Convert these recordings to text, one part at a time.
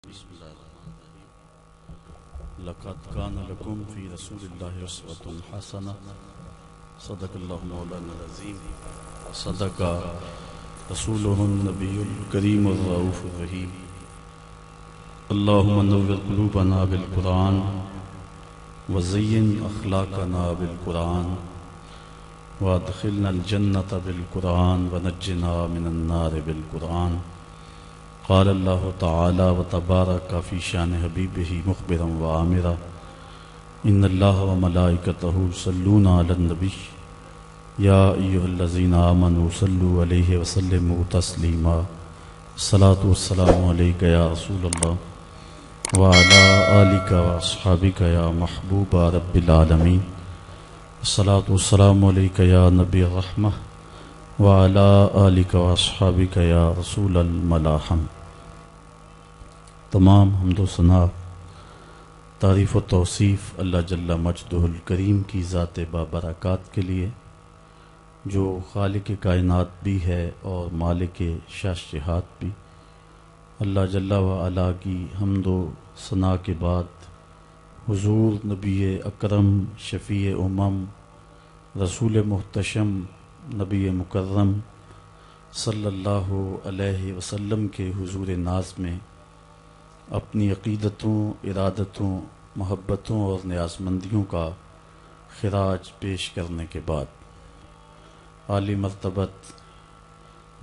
بسم اللہ الرحمن الرحیم لقد کان لکم فی رسول اللہ اسوۃ حسنہ صدق اللہ مولانا العظیم صدق رسولہ النبی الکریم الرؤوف الرحیم اللہم نور قلوبنا بالقرآن وزین اخلاقنا بالقرآن وادخلنا الجنۃ بالقرآن ونجنا من النار بالقرآن قال اللہ تعالی وتبارک فی شان حبیبہ مخبرا وآمرا ان اللہ وملائکتہ یصلون علی النبی یا ایھا الذین آمنوا صلوا علیہ وسلموا تسلیما الصلاۃ والسلام علیک یا رسول اللہ وعلی آلک واصحابک یا محبوب رب العالمین الصلاۃ والسلام علیک یا نبی الرحمہ وعلی آلک واصحابک یا رسول الملاحم۔ تمام حمد و ثنا تعریف و توصیف اللہ جل مجدہ الکریم کی ذات بابرکات کے لیے، جو خالق کائنات بھی ہے اور مالک شاشہات بھی۔ اللہ جل وعلا کی حمد و ثنا کے بعد حضور نبی اکرم شفیع امم رسول محتشم نبی مکرم صلی اللہ علیہ وسلم کے حضور ناز میں اپنی عقیدتوں، ارادتوں، محبتوں اور نیازمندیوں کا خراج پیش کرنے کے بعد عالی مرتبت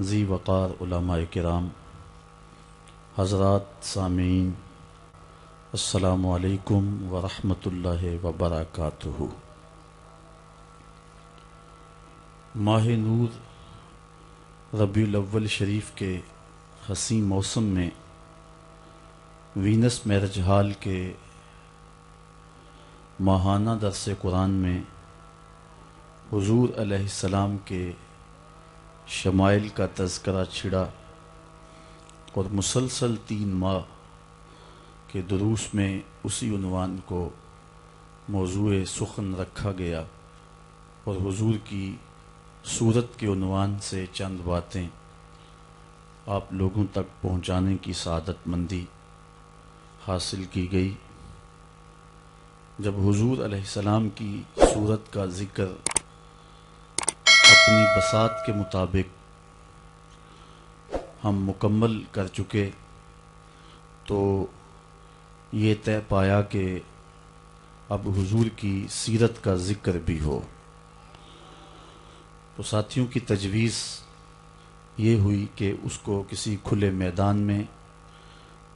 ذی وقار علماء کرام، حضرات سامعین، السلام علیکم ورحمۃ اللہ وبرکاتہ۔ ماہ نور ربیع الاول شریف کے حسین موسم میں وینس میرج ہال کے ماہانہ درس قرآن میں حضور علیہ السلام کے شمائل کا تذکرہ چھڑا اور مسلسل 3 ماہ کے دروس میں اسی عنوان کو موضوع سخن رکھا گیا، اور حضور کی صورت کے عنوان سے چند باتیں آپ لوگوں تک پہنچانے کی سعادت مندی حاصل کی گئی۔ جب حضور علیہ السلام کی صورت کا ذکر اپنی بساط کے مطابق ہم مکمل کر چکے تو یہ طے پایا کہ اب حضور کی سیرت کا ذکر بھی ہو۔ تو ساتھیوں کی تجویز یہ ہوئی کہ اس کو کسی کھلے میدان میں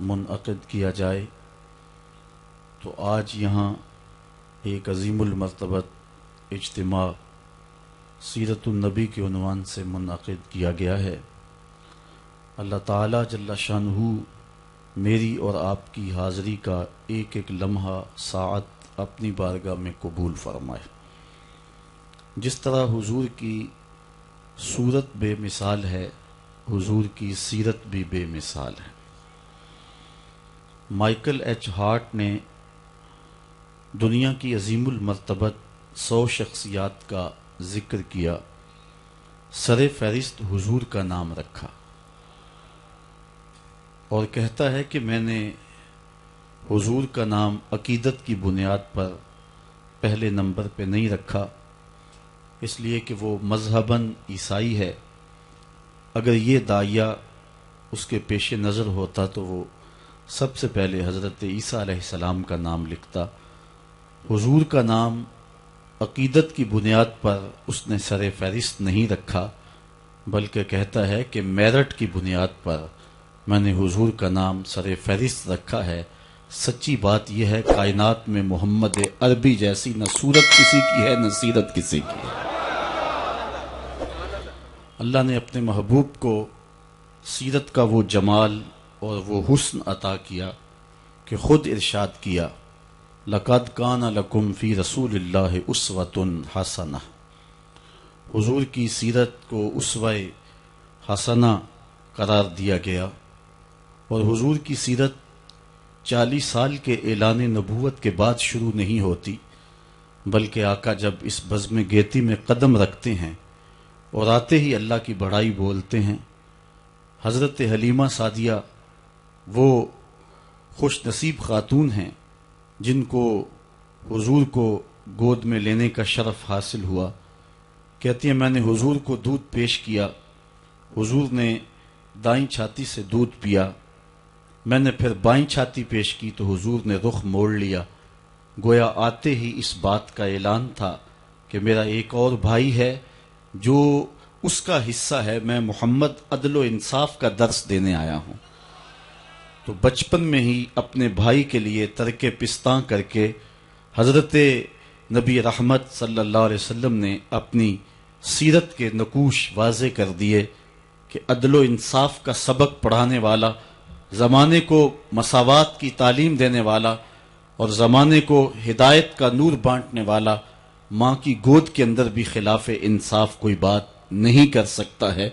منعقد کیا جائے، تو آج یہاں ایک عظیم المرتبت اجتماع سیرت النبی کے عنوان سے منعقد کیا گیا ہے۔ اللہ تعالیٰ جل شانہ میری اور آپ کی حاضری کا ایک ایک لمحہ ساعت اپنی بارگاہ میں قبول فرمائے۔ جس طرح حضور کی صورت بے مثال ہے، حضور کی سیرت بھی بے مثال ہے۔ مائیکل ایچ ہارٹ نے دنیا کی عظیم المرتبت 100 شخصیات کا ذکر کیا، سر فہرست حضور کا نام رکھا اور کہتا ہے کہ میں نے حضور کا نام عقیدت کی بنیاد پر پہلے نمبر پہ نہیں رکھا، اس لیے کہ وہ مذہباً عیسائی ہے۔ اگر یہ داعیہ اس کے پیش نظر ہوتا تو وہ سب سے پہلے حضرت عیسیٰ علیہ السلام کا نام لکھتا۔ حضور کا نام عقیدت کی بنیاد پر اس نے سر فہرست نہیں رکھا، بلکہ کہتا ہے کہ میرٹ کی بنیاد پر میں نے حضور کا نام سر فہرست رکھا ہے۔ سچی بات یہ ہے، کائنات میں محمد عربی جیسی نہ صورت کسی کی ہے نہ سیرت کسی کی ہے۔ اللہ نے اپنے محبوب کو سیرت کا وہ جمال اور وہ حسن عطا کیا کہ خود ارشاد کیا، لقد کان لکم فی رسول اللہ اسوۃ حسنہ۔ حضور کی سیرت کو اسوہ حسنہ قرار دیا گیا، اور حضور کی سیرت 40 سال کے اعلان نبوت کے بعد شروع نہیں ہوتی، بلکہ آقا جب اس بزم گیتی میں قدم رکھتے ہیں اور آتے ہی اللہ کی بڑائی بولتے ہیں۔ حضرت حلیمہ سعدیہ وہ خوش نصیب خاتون ہیں جن کو حضور کو گود میں لینے کا شرف حاصل ہوا۔ کہتی ہیں میں نے حضور کو دودھ پیش کیا، حضور نے دائیں چھاتی سے دودھ پیا، میں نے پھر بائیں چھاتی پیش کی تو حضور نے رخ موڑ لیا، گویا آتے ہی اس بات کا اعلان تھا کہ میرا ایک اور بھائی ہے جو اس کا حصہ ہے، میں محمد عدل و انصاف کا درس دینے آیا ہوں۔ تو بچپن میں ہی اپنے بھائی کے لیے ترک پستاں کر کے حضرت نبی رحمت صلی اللہ علیہ وسلم نے اپنی سیرت کے نقوش واضح کر دیے کہ عدل و انصاف کا سبق پڑھانے والا، زمانے کو مساوات کی تعلیم دینے والا اور زمانے کو ہدایت کا نور بانٹنے والا ماں کی گود کے اندر بھی خلاف انصاف کوئی بات نہیں کر سکتا ہے۔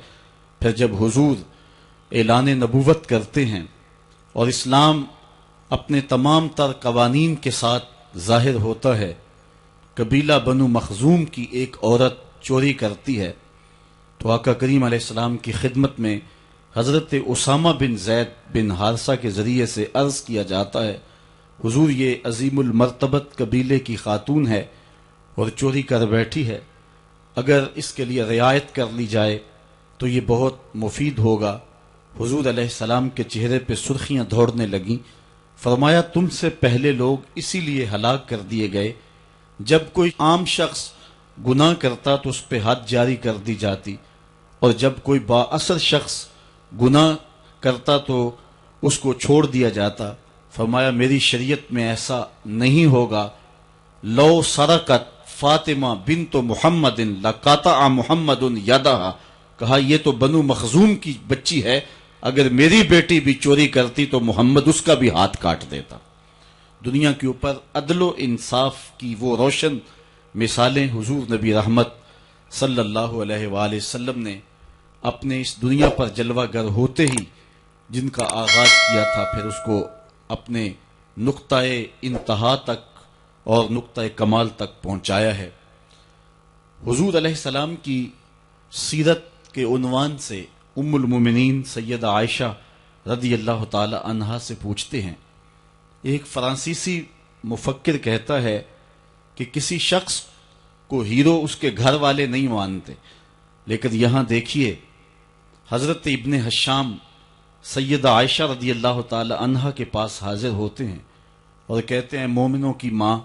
پھر جب حضور اعلان نبوت کرتے ہیں اور اسلام اپنے تمام تر قوانین کے ساتھ ظاہر ہوتا ہے، قبیلہ بنو مخزوم کی ایک عورت چوری کرتی ہے تو آقا کریم علیہ السلام کی خدمت میں حضرت اسامہ بن زید بن حارثہ کے ذریعے سے عرض کیا جاتا ہے حضور یہ عظیم المرتبت قبیلے کی خاتون ہے اور چوری کر بیٹھی ہے، اگر اس کے لیے رعایت کر لی جائے تو یہ بہت مفید ہوگا۔ حضور علیہ السلام کے چہرے پہ سرخیاں دوڑنے لگیں، فرمایا تم سے پہلے لوگ اسی لیے ہلاک کر دیے گئے، جب کوئی عام شخص گناہ کرتا تو اس پہ حد جاری کر دی جاتی، اور جب کوئی با اثر شخص گناہ کرتا تو اس کو چھوڑ دیا جاتا۔ فرمایا میری شریعت میں ایسا نہیں ہوگا، لو سرقت فاطمہ بنت محمد لقطع محمد یدہا، کہا یہ تو بنو مخزوم کی بچی ہے، اگر میری بیٹی بھی چوری کرتی تو محمد اس کا بھی ہاتھ کاٹ دیتا۔ دنیا کے اوپر عدل و انصاف کی وہ روشن مثالیں حضور نبی رحمت صلی اللہ علیہ وآلہ وسلم نے اپنے اس دنیا پر جلوہ گر ہوتے ہی جن کا آغاز کیا تھا، پھر اس کو اپنے نقطہ انتہا تک اور نقطہ کمال تک پہنچایا ہے۔ حضور علیہ السلام کی سیرت کے عنوان سے ام المومنین سیدہ عائشہ رضی اللہ تعالی عنہا سے پوچھتے ہیں، ایک فرانسیسی مفکر کہتا ہے کہ کسی شخص کو ہیرو اس کے گھر والے نہیں مانتے، لیکن یہاں دیکھیے حضرت ابن حشام سیدہ عائشہ رضی اللہ تعالی عنہا کے پاس حاضر ہوتے ہیں اور کہتے ہیں مومنوں کی ماں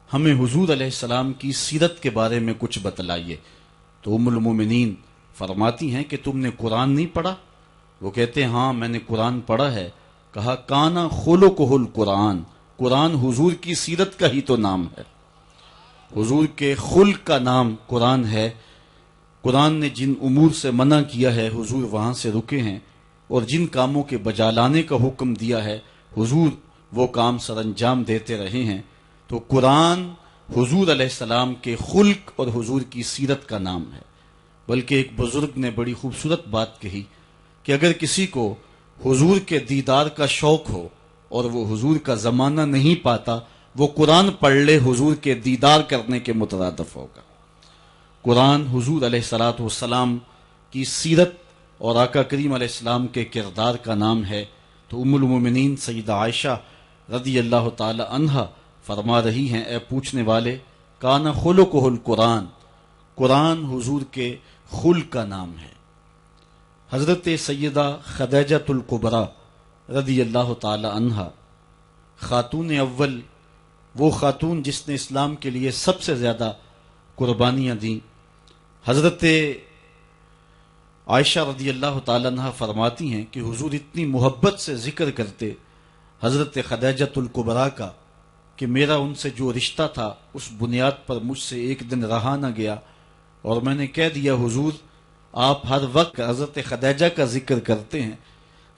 ہمیں حضور علیہ السلام کی سیرت کے بارے میں کچھ بتلائیے۔ تو ام المومنین فرماتی ہیں کہ تم نے قرآن نہیں پڑھا؟ وہ کہتے ہیں ہاں میں نے قرآن پڑھا ہے۔ کہا کانا خلقہ القرآن، قرآن حضور کی سیرت کا ہی تو نام ہے، حضور کے خلق کا نام قرآن ہے۔ قرآن نے جن امور سے منع کیا ہے حضور وہاں سے رکے ہیں، اور جن کاموں کے بجا لانے کا حکم دیا ہے حضور وہ کام سر انجام دیتے رہے ہیں۔ تو قرآن حضور علیہ السلام کے خلق اور حضور کی سیرت کا نام ہے۔ بلکہ ایک بزرگ نے بڑی خوبصورت بات کہی کہ اگر کسی کو حضور کے دیدار کا شوق ہو اور وہ حضور کا زمانہ نہیں پاتا، وہ قرآن پڑھ لے، حضور کے دیدار کرنے کے مترادف ہوگا۔ قرآن حضور علیہ الصلوۃ والسلام کی سیرت اور آقا کریم علیہ السلام کے کردار کا نام ہے۔ تو ام المومنین سیدہ عائشہ رضی اللہ تعالی عنہا فرما رہی ہیں اے پوچھنے والے کانا خلقہ القرآن، قرآن حضور کے خلق کا نام ہے۔ حضرت سیدہ خدیجہ الکبریٰ رضی اللہ تعالی عنہا خاتون اول، وہ خاتون جس نے اسلام کے لیے سب سے زیادہ قربانیاں دیں۔ حضرت عائشہ رضی اللہ تعالی عنہ فرماتی ہیں کہ حضور اتنی محبت سے ذکر کرتے حضرت خدیجہ الکبریٰ کا کہ میرا ان سے جو رشتہ تھا اس بنیاد پر مجھ سے ایک دن رہا نہ گیا، اور میں نے کہہ دیا حضور آپ ہر وقت حضرت خدیجہ کا ذکر کرتے ہیں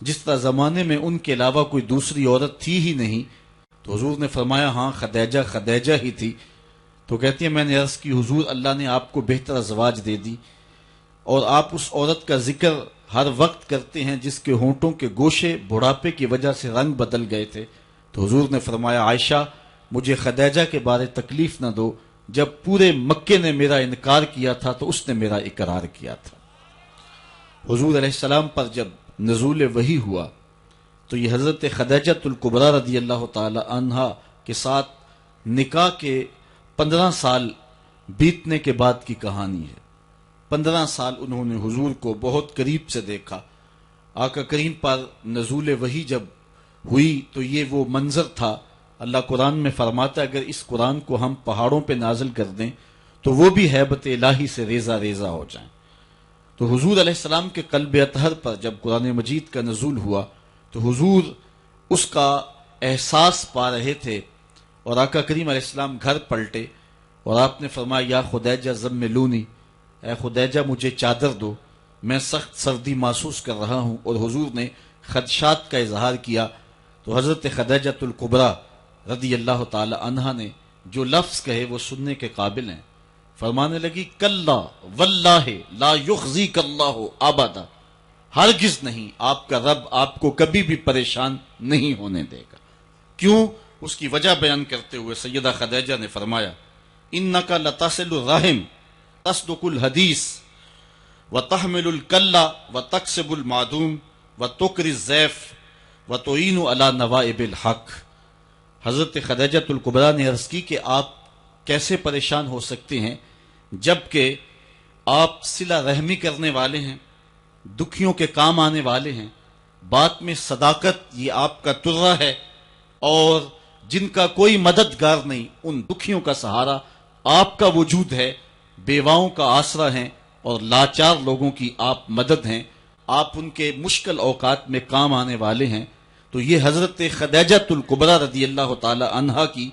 جس طرح زمانے میں ان کے علاوہ کوئی دوسری عورت تھی ہی نہیں۔ تو حضور نے فرمایا ہاں خدیجہ ہی تھی۔ تو کہتی ہیں میں نے عرض کی حضور اللہ نے آپ کو بہتر ازواج دے دی اور آپ اس عورت کا ذکر ہر وقت کرتے ہیں جس کے ہونٹوں کے گوشے بڑھاپے کی وجہ سے رنگ بدل گئے تھے۔ تو حضور نے فرمایا عائشہ مجھے خدیجہ کے بارے تکلیف نہ دو، جب پورے مکے نے میرا انکار کیا تھا تو اس نے میرا اقرار کیا تھا۔ حضور علیہ السلام پر جب نزول وحی ہوا تو یہ حضرت خدیجۃ الکبریٰ رضی اللہ تعالی عنہا کے ساتھ نکاح کے 15 سال بیتنے کے بعد کی کہانی ہے۔ 15 سال انہوں نے حضور کو بہت قریب سے دیکھا۔ آقا کریم پر نزول وحی جب ہوئی تو یہ وہ منظر تھا۔ اللہ قرآن میں فرماتا ہے اگر اس قرآن کو ہم پہاڑوں پہ نازل کر دیں تو وہ بھی ہیبت الہی سے ریزہ ریزہ ہو جائیں۔ تو حضور علیہ السلام کے قلب اطہر پر جب قرآن مجید کا نزول ہوا تو حضور اس کا احساس پا رہے تھے، اور آقا کریم علیہ السلام گھر پلٹے اور آپ نے فرمایا یا خدیجہ زملونی، اے خدیجہ مجھے چادر دو، میں سخت سردی محسوس کر رہا ہوں۔ اور حضور نے خدشات کا اظہار کیا تو حضرت خدیجۃ الکبریٰ رضی اللہ تعالی عنہا نے جو لفظ کہے وہ سننے کے قابل ہیں۔ فرمانے لگی کلا واللہ لا یخزیک اللہ ابدا، ہرگز نہیں، آپ کا رب آپ کو کبھی بھی پریشان نہیں ہونے دے گا۔ کیوں؟ اس کی وجہ بیان کرتے ہوئے سیدہ خدیجہ نے فرمایا انک لتصل الرحم تصدق الحدیث وتحمل الکلا وتکسب المعدوم وتکری الضیف وتعین علی نوائب الحق۔ حضرت خدیجۃ الکبریٰ نے عرض کی کہ آپ کیسے پریشان ہو سکتے ہیں جبکہ آپ صلہ رحمی کرنے والے ہیں، دکھیوں کے کام آنے والے ہیں، بات میں صداقت یہ آپ کا ترہ ہے، اور جن کا کوئی مددگار نہیں ان دکھیوں کا سہارا آپ کا وجود ہے، بیواؤں کا آسرا ہیں اور لاچار لوگوں کی آپ مدد ہیں، آپ ان کے مشکل اوقات میں کام آنے والے ہیں۔ تو یہ حضرت خدیجۃ الکبریٰ رضی اللہ تعالی عنہا کی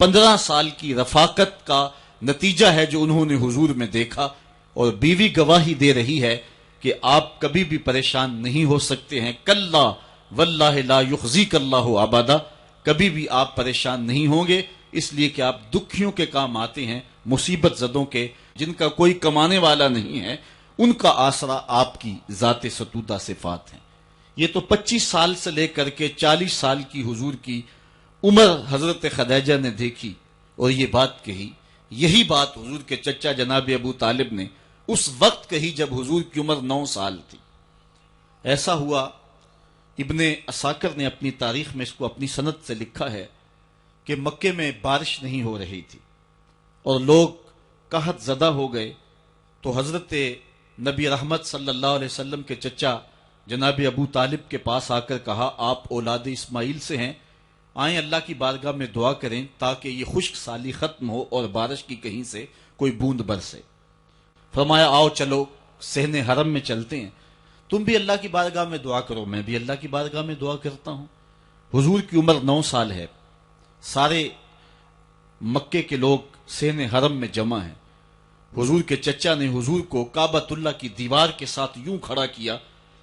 15 سال کی رفاقت کا نتیجہ ہے جو انہوں نے حضور میں دیکھا، اور بیوی گواہی دے رہی ہے کہ آپ کبھی بھی پریشان نہیں ہو سکتے ہیں۔ کلا واللہ لا یخزیک اللہ ابدا، کبھی بھی آپ پریشان نہیں ہوں گے، اس لیے کہ آپ دکھیوں کے کام آتے ہیں، مصیبت زدوں کے، جن کا کوئی کمانے والا نہیں ہے، ان کا آسرا آپ کی ذات ستودہ صفات ہیں۔ یہ تو 25 سال سے لے کر کے 40 سال کی حضور کی عمر حضرت خدیجہ نے دیکھی اور یہ بات کہی۔ یہی بات حضور کے چچا جناب ابو طالب نے اس وقت کہی جب حضور کی عمر 9 سال تھی۔ ایسا ہوا، ابن عساکر نے اپنی تاریخ میں اس کو اپنی سند سے لکھا ہے کہ مکے میں بارش نہیں ہو رہی تھی اور لوگ قحط زدہ ہو گئے، تو حضرت نبی رحمت صلی اللہ علیہ وسلم کے چچا جناب ابو طالب کے پاس آ کر کہا آپ اولاد اسماعیل سے ہیں، آئیں اللہ کی بارگاہ میں دعا کریں تاکہ یہ خشک سالی ختم ہو اور بارش کی کہیں سے کوئی بوند برسے۔ فرمایا آؤ چلو صحن حرم میں چلتے ہیں، تم بھی اللہ کی بارگاہ میں دعا کرو، میں بھی اللہ کی بارگاہ میں دعا کرتا ہوں۔ حضور کی عمر 9 سال ہے، سارے مکے کے لوگ صحن حرم میں جمع ہیں۔ حضور کے چچا نے حضور کو کعبۃ اللہ کی دیوار کے ساتھ یوں کھڑا کیا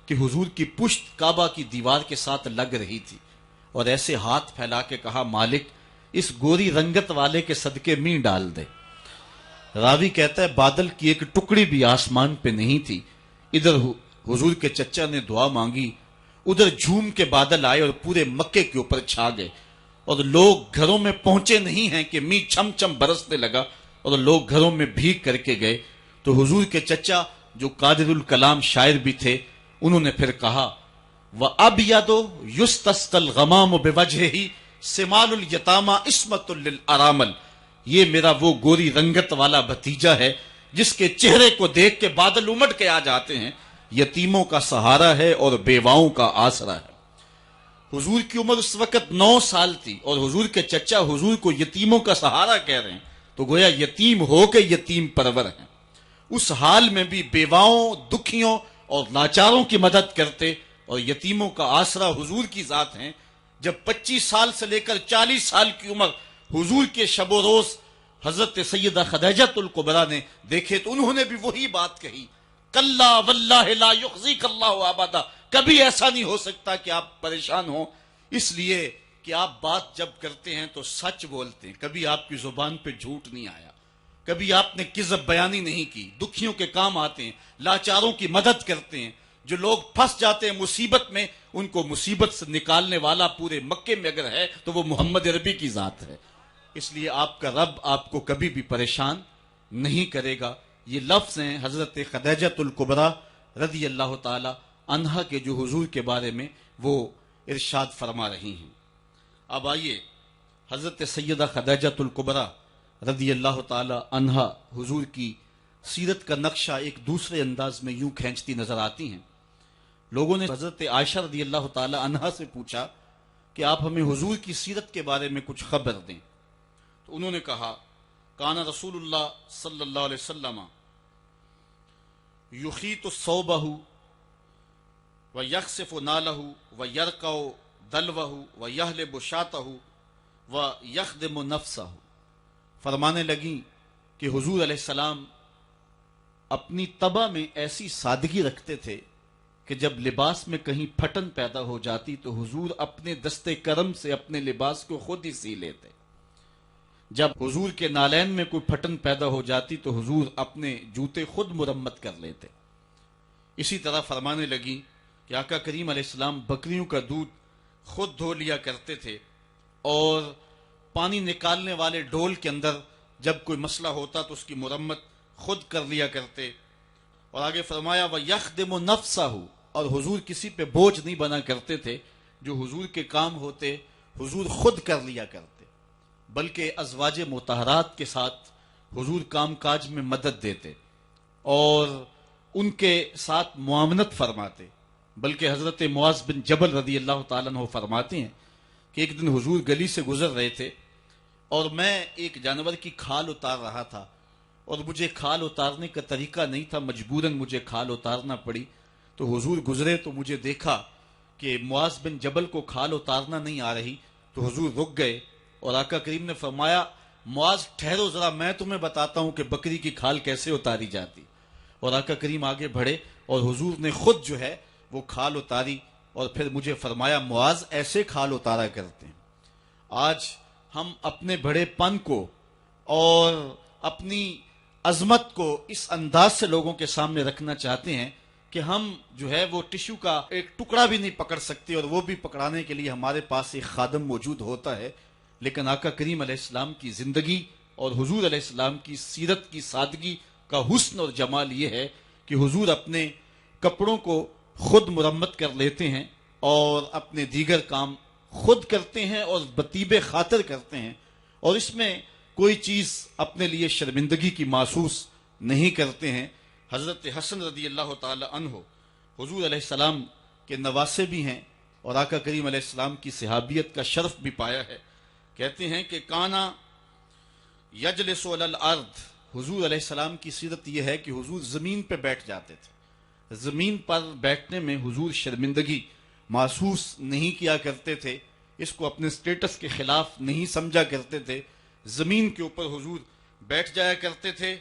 کہ حضور کی پشت کعبہ کی دیوار کے ساتھ لگ رہی تھی، اور ایسے ہاتھ پھیلا کے کہا مالک اس گوری رنگت والے کے صدقے میں ڈال دے۔ راوی کہتا ہے بادل کی ایک ٹکڑی بھی آسمان پہ نہیں تھی، ادھر حضور کے چچا نے دعا مانگی، ادھر جھوم کے بادل آئے اور پورے مکے کے اوپر چھا گئے، اور لوگ گھروں میں پہنچے نہیں ہیں کہ می چھم چھم برسنے لگا اور لوگ گھروں میں بھیگ کر کے گئے۔ تو حضور کے چچا جو قادر الکلام شاعر بھی تھے، انہوں نے پھر کہا وَأَبْيَضُ يُسْتَسْقَى الْغَمَامُ بِوَجْهِهِ سِمَالُ الْيَتَامَى عِصْمَةٌ لِلْأَرَامِلِ، یہ میرا وہ گوری رنگت والا بھتیجا ہے جس کے چہرے کو دیکھ کے بادل امٹ کے آ جاتے ہیں، یتیموں کا سہارا ہے اور بیواؤں کا آسرا ہے۔ حضور کی عمر اس وقت 9 سال تھی اور حضور کے چچا حضور کو یتیموں کا سہارا کہہ رہے ہیں، تو گویا یتیم ہو کے یتیم پرور ہیں۔ اس حال میں بھی بیواؤں، دکھیوں اور لاچاروں کی مدد کرتے اور یتیموں کا آسرا حضور کی ذات ہیں۔ جب 25 سال سے لے کر 40 سال کی عمر حضور کے شب و روز حضرت سیدہ خدیجۃ الکبریٰ نے دیکھے تو انہوں نے بھی وہی بات کہی، کلا واللہ لا یخزیک اللہ ابدا، کبھی ایسا نہیں ہو سکتا کہ آپ پریشان ہوں، اس لیے کہ آپ بات جب کرتے ہیں تو سچ بولتے ہیں، کبھی آپ کی زبان پہ جھوٹ نہیں آیا، کبھی آپ نے کذب بیانی نہیں کی، دکھیوں کے کام آتے ہیں، لاچاروں کی مدد کرتے ہیں، جو لوگ پھنس جاتے ہیں مصیبت میں ان کو مصیبت سے نکالنے والا پورے مکے میں اگر ہے تو وہ محمد عربی کی ذات ہے۔ اس لیے آپ کا رب آپ کو کبھی بھی پریشان نہیں کرے گا۔ یہ لفظ ہیں حضرت خدیجۃ الکبریٰ رضی اللہ تعالی عنہا کے جو حضور کے بارے میں وہ ارشاد فرما رہی ہیں۔ اب آئیے حضرت سیدہ خدیجۃ الکبریٰ رضی اللہ تعالی عنہا حضور کی سیرت کا نقشہ ایک دوسرے انداز میں یوں کھینچتی نظر آتی ہیں۔ لوگوں نے حضرت عائشہ رضی اللہ تعالی عنہا سے پوچھا کہ آپ ہمیں حضور کی سیرت کے بارے میں کچھ خبر دیں، تو انہوں نے کہا کان رسول اللہ صلی اللہ علیہ وسلم یخیط ثوبہ ویخسف نالہ ویرقع دلوہ ویحلب شاتہ ویخدم نفسہ۔ فرمانے لگیں کہ حضور علیہ السلام اپنی طبع میں ایسی سادگی رکھتے تھے کہ جب لباس میں کہیں پھٹن پیدا ہو جاتی تو حضور اپنے دستے کرم سے اپنے لباس کو خود ہی سی لیتے۔ جب حضور کے نالین میں کوئی پھٹن پیدا ہو جاتی تو حضور اپنے جوتے خود مرمت کر لیتے۔ اسی طرح فرمانے لگی کہ آقا کریم علیہ السلام بکریوں کا دودھ خود دھو لیا کرتے تھے، اور پانی نکالنے والے ڈول کے اندر جب کوئی مسئلہ ہوتا تو اس کی مرمت خود کر لیا کرتے۔ اور آگے فرمایا وَيَخْدِمُ نَفْسَهُ، اور حضور کسی پہ بوجھ نہیں بنا کرتے تھے، جو حضور کے کام ہوتے حضور خود کر لیا کرتے، بلکہ ازواج مطہرات کے ساتھ حضور کام کاج میں مدد دیتے اور ان کے ساتھ معاونت فرماتے۔ بلکہ حضرت معاذ بن جبل رضی اللہ تعالیٰ عنہ فرماتے ہیں کہ ایک دن حضور گلی سے گزر رہے تھے اور میں ایک جانور کی کھال اتار رہا تھا، اور مجھے کھال اتارنے کا طریقہ نہیں تھا، مجبوراً مجھے کھال اتارنا پڑی۔ تو حضور گزرے تو مجھے دیکھا کہ معاذ بن جبل کو کھال اتارنا نہیں آ رہی، تو حضور رک گئے اور آقا کریم نے فرمایا معاذ ٹھہرو ذرا، میں تمہیں بتاتا ہوں کہ بکری کی کھال کیسے اتاری جاتی۔ اور آقا کریم آگے بڑھے اور حضور نے خود جو ہے وہ کھال اتاری، اور پھر مجھے فرمایا معاذ ایسے کھال اتارا کرتے ہیں۔ آج ہم اپنے بڑے پن کو اور اپنی عظمت کو اس انداز سے لوگوں کے سامنے رکھنا چاہتے ہیں کہ ہم جو ہے وہ ٹشو کا ایک ٹکڑا بھی نہیں پکڑ سکتے، اور وہ بھی پکڑانے کے لیے ہمارے پاس ایک خادم موجود ہوتا ہے۔ لیکن آقا کریم علیہ السلام کی زندگی اور حضور علیہ السلام کی سیرت کی سادگی کا حسن اور جمال یہ ہے کہ حضور اپنے کپڑوں کو خود مرمت کر لیتے ہیں اور اپنے دیگر کام خود کرتے ہیں اور بطیب خاطر کرتے ہیں، اور اس میں کوئی چیز اپنے لیے شرمندگی کی محسوس نہیں کرتے ہیں۔ حضرت حسن رضی اللہ تعالی عنہ حضور علیہ السلام کے نواسے بھی ہیں اور آقا کریم علیہ السلام کی صحابیت کا شرف بھی پایا ہے۔ کہتے ہیں کہ کانا یجلس علی الارض، حضور علیہ السلام کی سیرت یہ ہے کہ حضور زمین پہ بیٹھ جاتے تھے۔ زمین پر بیٹھنے میں حضور شرمندگی محسوس نہیں کیا کرتے تھے، اس کو اپنے سٹیٹس کے خلاف نہیں سمجھا کرتے تھے۔ زمین کے اوپر حضور بیٹھ جایا کرتے تھے،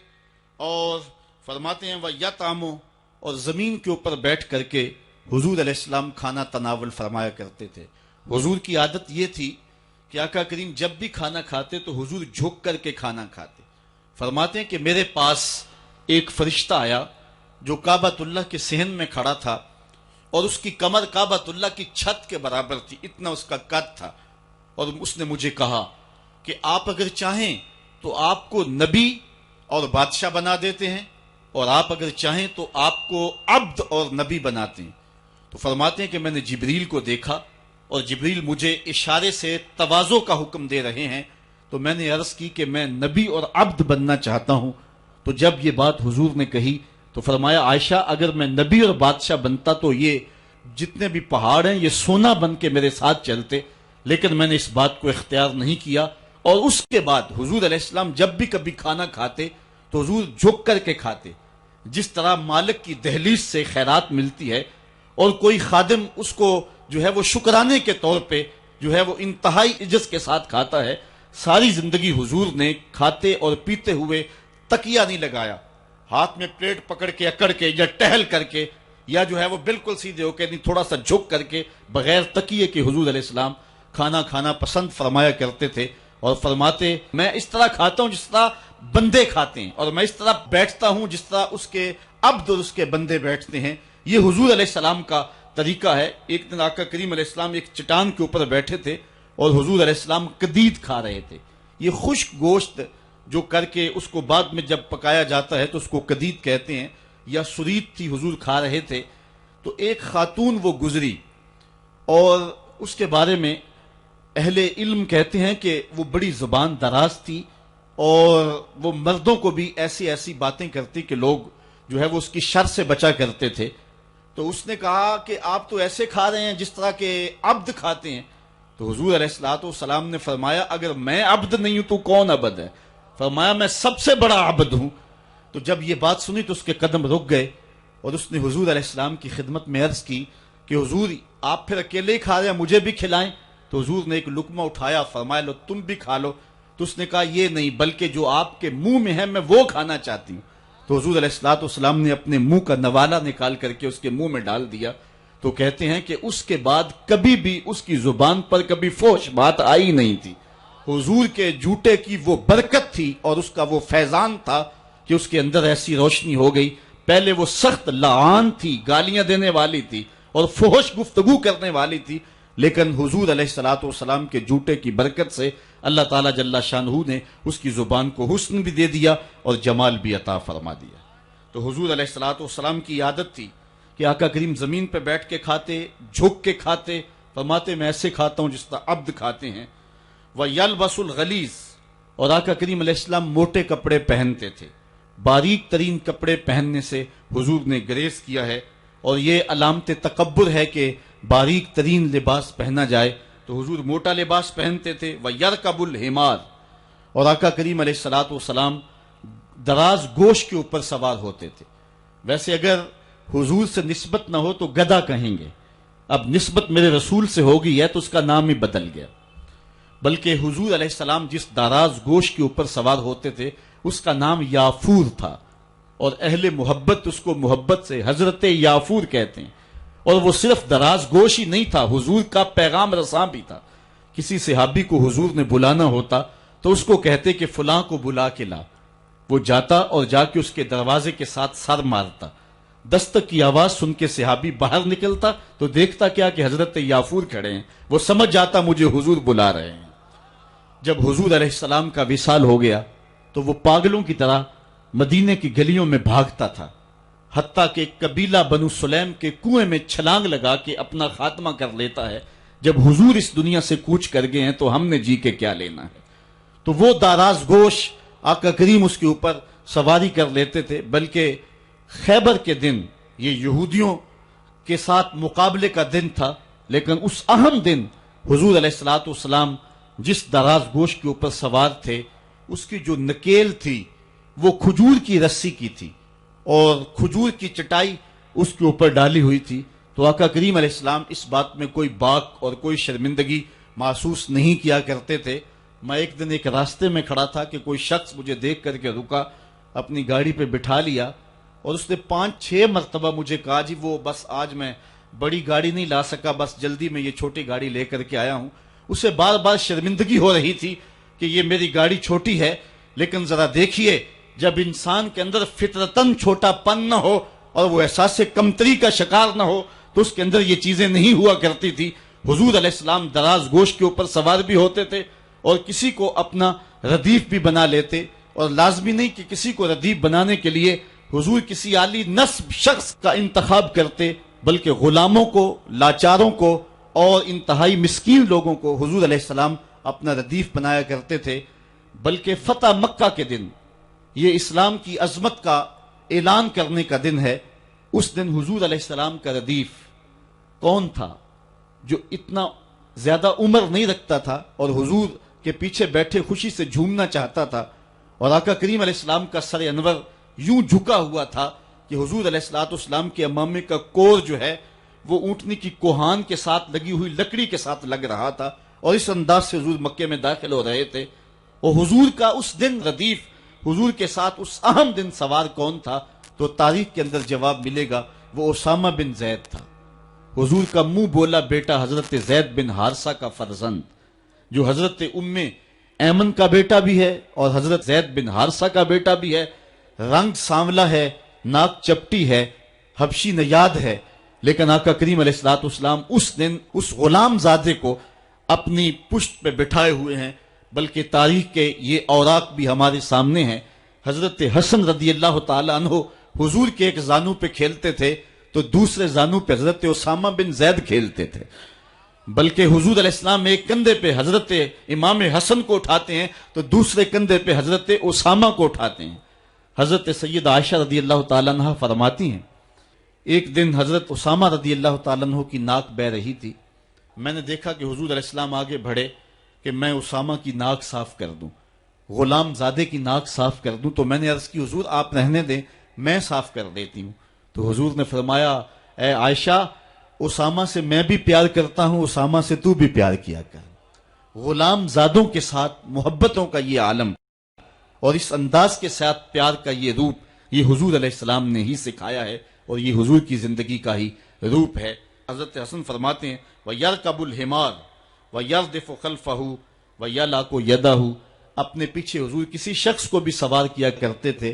اور فرماتے ہیں وَيَطْعَمُ، اور زمین کے اوپر بیٹھ کر کے حضور علیہ السلام کھانا تناول فرمایا کرتے تھے۔ حضور کی عادت یہ تھی کہ آقا کریم جب بھی کھانا کھاتے تو حضور جھک کر کے کھانا کھاتے۔ فرماتے ہیں کہ میرے پاس ایک فرشتہ آیا جو کعبۃ اللہ کے صحن میں کھڑا تھا، اور اس کی کمر کعبۃ اللہ کی چھت کے برابر تھی، اتنا اس کا قد تھا، اور اس نے مجھے کہا کہ آپ اگر چاہیں تو آپ کو نبی اور بادشاہ بنا دیتے ہیں، اور آپ اگر چاہیں تو آپ کو عبد اور نبی بناتے ہیں۔ تو فرماتے ہیں کہ میں نے جبریل کو دیکھا، اور جبریل مجھے اشارے سے تواضع کا حکم دے رہے ہیں، تو میں نے عرض کی کہ میں نبی اور عبد بننا چاہتا ہوں۔ تو جب یہ بات حضور نے کہی تو فرمایا عائشہ اگر میں نبی اور بادشاہ بنتا تو یہ جتنے بھی پہاڑ ہیں یہ سونا بن کے میرے ساتھ چلتے، لیکن میں نے اس بات کو اختیار نہیں کیا۔ اور اس کے بعد حضور علیہ السلام جب بھی کبھی کھانا کھاتے تو حضور جھک کر کے کھاتے، جس طرح مالک کی دہلیز سے خیرات ملتی ہے اور کوئی خادم اس کو جو ہے وہ شکرانے کے طور پہ جو ہے وہ انتہائی عجز کے ساتھ کھاتا ہے۔ ساری زندگی حضور نے کھاتے اور پیتے ہوئے تکیہ نہیں لگایا، ہاتھ میں پلیٹ پکڑ کے اکڑ کے یا ٹہل کر کے یا جو ہے وہ بالکل سیدھے ہو کے نہیں، تھوڑا سا جھک کر کے بغیر تکیے کے حضور علیہ السلام کھانا کھانا پسند فرمایا کرتے تھے، اور فرماتے میں اس طرح کھاتا ہوں جس طرح بندے کھاتے ہیں، اور میں اس طرح بیٹھتا ہوں جس طرح اس کے عبد اور اس کے بندے بیٹھتے ہیں۔ یہ حضور علیہ السلام کا طریقہ ہے۔ ایک دن آقا کریم علیہ السلام ایک چٹان کے اوپر بیٹھے تھے اور حضور علیہ السلام قدید کھا رہے تھے۔ یہ خشک گوشت جو کر کے اس کو بعد میں جب پکایا جاتا ہے تو اس کو قدید کہتے ہیں، یا سرید تھی، حضور کھا رہے تھے۔ تو ایک خاتون وہ گزری اور اس کے بارے میں اہل علم کہتے ہیں کہ وہ بڑی زبان دراز تھی اور وہ مردوں کو بھی ایسی ایسی باتیں کرتی کہ لوگ جو ہے وہ اس کی شر سے بچا کرتے تھے. تو اس نے کہا کہ آپ تو ایسے کھا رہے ہیں جس طرح کے عبد کھاتے ہیں. تو حضور علیہ الصلوۃ والسلام نے فرمایا اگر میں عبد نہیں ہوں تو کون عبد ہے؟ فرمایا میں سب سے بڑا عبد ہوں. تو جب یہ بات سنی تو اس کے قدم رک گئے اور اس نے حضور علیہ السلام کی خدمت میں عرض کی کہ حضور آپ پھر اکیلے ہی کھا رہے ہیں، مجھے بھی کھلائیں. تو حضور نے ایک لقمہ اٹھایا، فرمایا لو تم بھی کھا لو. تو اس نے کہا یہ نہیں، بلکہ جو آپ کے منہ میں ہے میں وہ کھانا چاہتی ہوں. تو حضور علیہ الصلوۃ والسلام نے اپنے منہ کا نوالا نکال کر کے اس کے منہ میں ڈال دیا. تو کہتے ہیں کہ اس کے بعد کبھی بھی اس کی زبان پر کبھی فحش بات آئی نہیں تھی. حضور کے جوتے کی وہ برکت تھی اور اس کا وہ فیضان تھا کہ اس کے اندر ایسی روشنی ہو گئی. پہلے وہ سخت لعان تھی، گالیاں دینے والی تھی اور فحش گفتگو کرنے والی تھی، لیکن حضور علیہ الصلوۃ والسلام کے جوتے کی برکت سے اللہ تعالیٰ جل شانہ نے اس کی زبان کو حسن بھی دے دیا اور جمال بھی عطا فرما دیا. تو حضور علیہ الصلوۃ والسلام کی عادت تھی کہ آقا کریم زمین پہ بیٹھ کے کھاتے، جھک کے کھاتے. فرماتے میں ایسے کھاتا ہوں جس طرح عبد کھاتے ہیں. وَيَلْبَسُ الْغَلِيظ، اور آقا کریم علیہ السلام موٹے کپڑے پہنتے تھے. باریک ترین کپڑے پہننے سے حضور نے گریز کیا ہے اور یہ علامت تکبر ہے کہ باریک ترین لباس پہنا جائے. تو حضور موٹا لباس پہنتے تھے. وَيَرْكَبُ الْحِمَارَ، اور آقا کریم علیہ الصلوۃ والسلام دراز گوش کے اوپر سوار ہوتے تھے. ویسے اگر حضور سے نسبت نہ ہو تو گدھا کہیں گے، اب نسبت میرے رسول سے ہوگی ہے تو اس کا نام ہی بدل گیا. بلکہ حضور علیہ السلام جس دراز گوش کے اوپر سوار ہوتے تھے اس کا نام یافور تھا، اور اہل محبت اس کو محبت سے حضرت یافور کہتے ہیں. اور وہ صرف دراز گوش ہی نہیں تھا، حضور کا پیغام رساں بھی تھا. کسی صحابی کو حضور نے بلانا ہوتا تو اس کو کہتے کہ فلاں کو بلا کے لا. وہ جاتا اور جا کے اس کے دروازے کے ساتھ سر مارتا. دستک کی آواز سن کے صحابی باہر نکلتا تو دیکھتا کیا کہ حضرت یافور کھڑے ہیں. وہ سمجھ جاتا مجھے حضور بلا رہے ہیں. جب حضور علیہ السلام کا وصال ہو گیا تو وہ پاگلوں کی طرح مدینے کی گلیوں میں بھاگتا تھا، حتیٰ کہ قبیلہ بنو سلیم کے کنویں میں چھلانگ لگا کے اپنا خاتمہ کر لیتا ہے. جب حضور اس دنیا سے کوچ کر گئے ہیں تو ہم نے جی کے کیا لینا ہے. تو وہ داراز گوش آقا کریم اس کے اوپر سواری کر لیتے تھے. بلکہ خیبر کے دن یہ یہودیوں کے ساتھ مقابلے کا دن تھا، لیکن اس اہم دن حضور علیہ الصلوۃ والسلام جس دراز گوش کے اوپر سوار تھے اس کی جو نکیل تھی وہ کھجور کی رسی کی تھی اور کھجور کی چٹائی اس کے اوپر ڈالی ہوئی تھی. تو آقا کریم علیہ السلام اس بات میں کوئی باک اور کوئی شرمندگی محسوس نہیں کیا کرتے تھے. میں ایک دن ایک راستے میں کھڑا تھا کہ کوئی شخص مجھے دیکھ کر کے رکا، اپنی گاڑی پہ بٹھا لیا اور اس نے 5-6 مرتبہ مجھے کہا جی وہ بس آج میں بڑی گاڑی نہیں لا سکا، بس جلدی میں یہ چھوٹی گاڑی لے کر کے آیا ہوں. اسے بار بار شرمندگی ہو رہی تھی کہ یہ میری گاڑی چھوٹی ہے. لیکن ذرا دیکھیے جب انسان کے اندر فطرتاً چھوٹا پن نہ ہو اور وہ احساس کمتری کا شکار نہ ہو تو اس کے اندر یہ چیزیں نہیں ہوا کرتی تھی. حضور علیہ السلام دراز گوش کے اوپر سوار بھی ہوتے تھے اور کسی کو اپنا ردیف بھی بنا لیتے. اور لازمی نہیں کہ کسی کو ردیف بنانے کے لیے حضور کسی عالی نسب شخص کا انتخاب کرتے، بلکہ غلاموں کو، لاچاروں کو اور انتہائی مسکین لوگوں کو حضور علیہ السلام اپنا ردیف بنایا کرتے تھے. بلکہ فتح مکہ کے دن یہ اسلام کی عظمت کا اعلان کرنے کا دن ہے. اس دن حضور علیہ السلام کا ردیف کون تھا جو اتنا زیادہ عمر نہیں رکھتا تھا اور حضور کے پیچھے بیٹھے خوشی سے جھومنا چاہتا تھا، اور آقا کریم علیہ السلام کا سر انور یوں جھکا ہوا تھا کہ حضور علیہ السلام کے امامے کا کور جو ہے وہ اونٹنی کی کوہان کے ساتھ لگی ہوئی لکڑی کے ساتھ لگ رہا تھا. اور اس انداز سے حضور مکے میں داخل ہو رہے تھے. اور حضور کا اس دن ردیف حضور کے ساتھ اس اہم دن سوار کون تھا تو تاریخ کے اندر جواب ملے گا، وہ اسامہ بن زید تھا. حضور کا منہ بولا بیٹا حضرت زید بن حارثہ کا فرزند جو حضرت ام ایمن کا بیٹا بھی ہے اور حضرت زید بن حارثہ کا بیٹا بھی ہے. رنگ سانولا ہے، ناک چپٹی ہے، حبشی نیاد ہے، لیکن آقا کریم علیہ الصلوۃ والسلام اس دن اس غلام زادے کو اپنی پشت پہ بٹھائے ہوئے ہیں. بلکہ تاریخ کے یہ اوراق بھی ہمارے سامنے ہیں. حضرت حسن رضی اللہ تعالی عنہ حضور کے ایک زانو پہ کھیلتے تھے تو دوسرے زانو پہ حضرت اسامہ بن زید کھیلتے تھے. بلکہ حضور علیہ السلام ایک کندھے پہ حضرت امام حسن کو اٹھاتے ہیں تو دوسرے کندھے پہ حضرت اسامہ کو اٹھاتے ہیں۔ حضرت سید عائشہ رضی اللہ تعالیٰ عنہ فرماتی ہیں ایک دن حضرت اسامہ رضی اللہ تعالیٰ عنہ کی ناک بہ رہی تھی، میں نے دیکھا کہ حضور علیہ السلام آگے بڑھے کہ میں اسامہ کی ناک صاف کر دوں، غلام زادے کی ناک صاف کر دوں، تو میں نے عرض کی حضور آپ رہنے دیں میں صاف کر دیتی ہوں۔ تو حضور نے فرمایا اے عائشہ اسامہ سے میں بھی پیار کرتا ہوں، اسامہ سے تو بھی پیار کیا کر۔ غلام زادوں کے ساتھ محبتوں کا یہ عالم اور اس انداز کے ساتھ پیار کا یہ روپ یہ حضور علیہ السلام نے ہی سکھایا ہے اور یہ حضور کی زندگی کا ہی روپ ہے۔ حضرت حسن فرماتے ہیں وَيَرْكَبُ الْحِمَارُ وَيَرْدِفُ خَلْفَهُ وَيَلَاقُ يَدَهُ، اپنے پیچھے حضور کسی شخص کو بھی سوار کیا کرتے تھے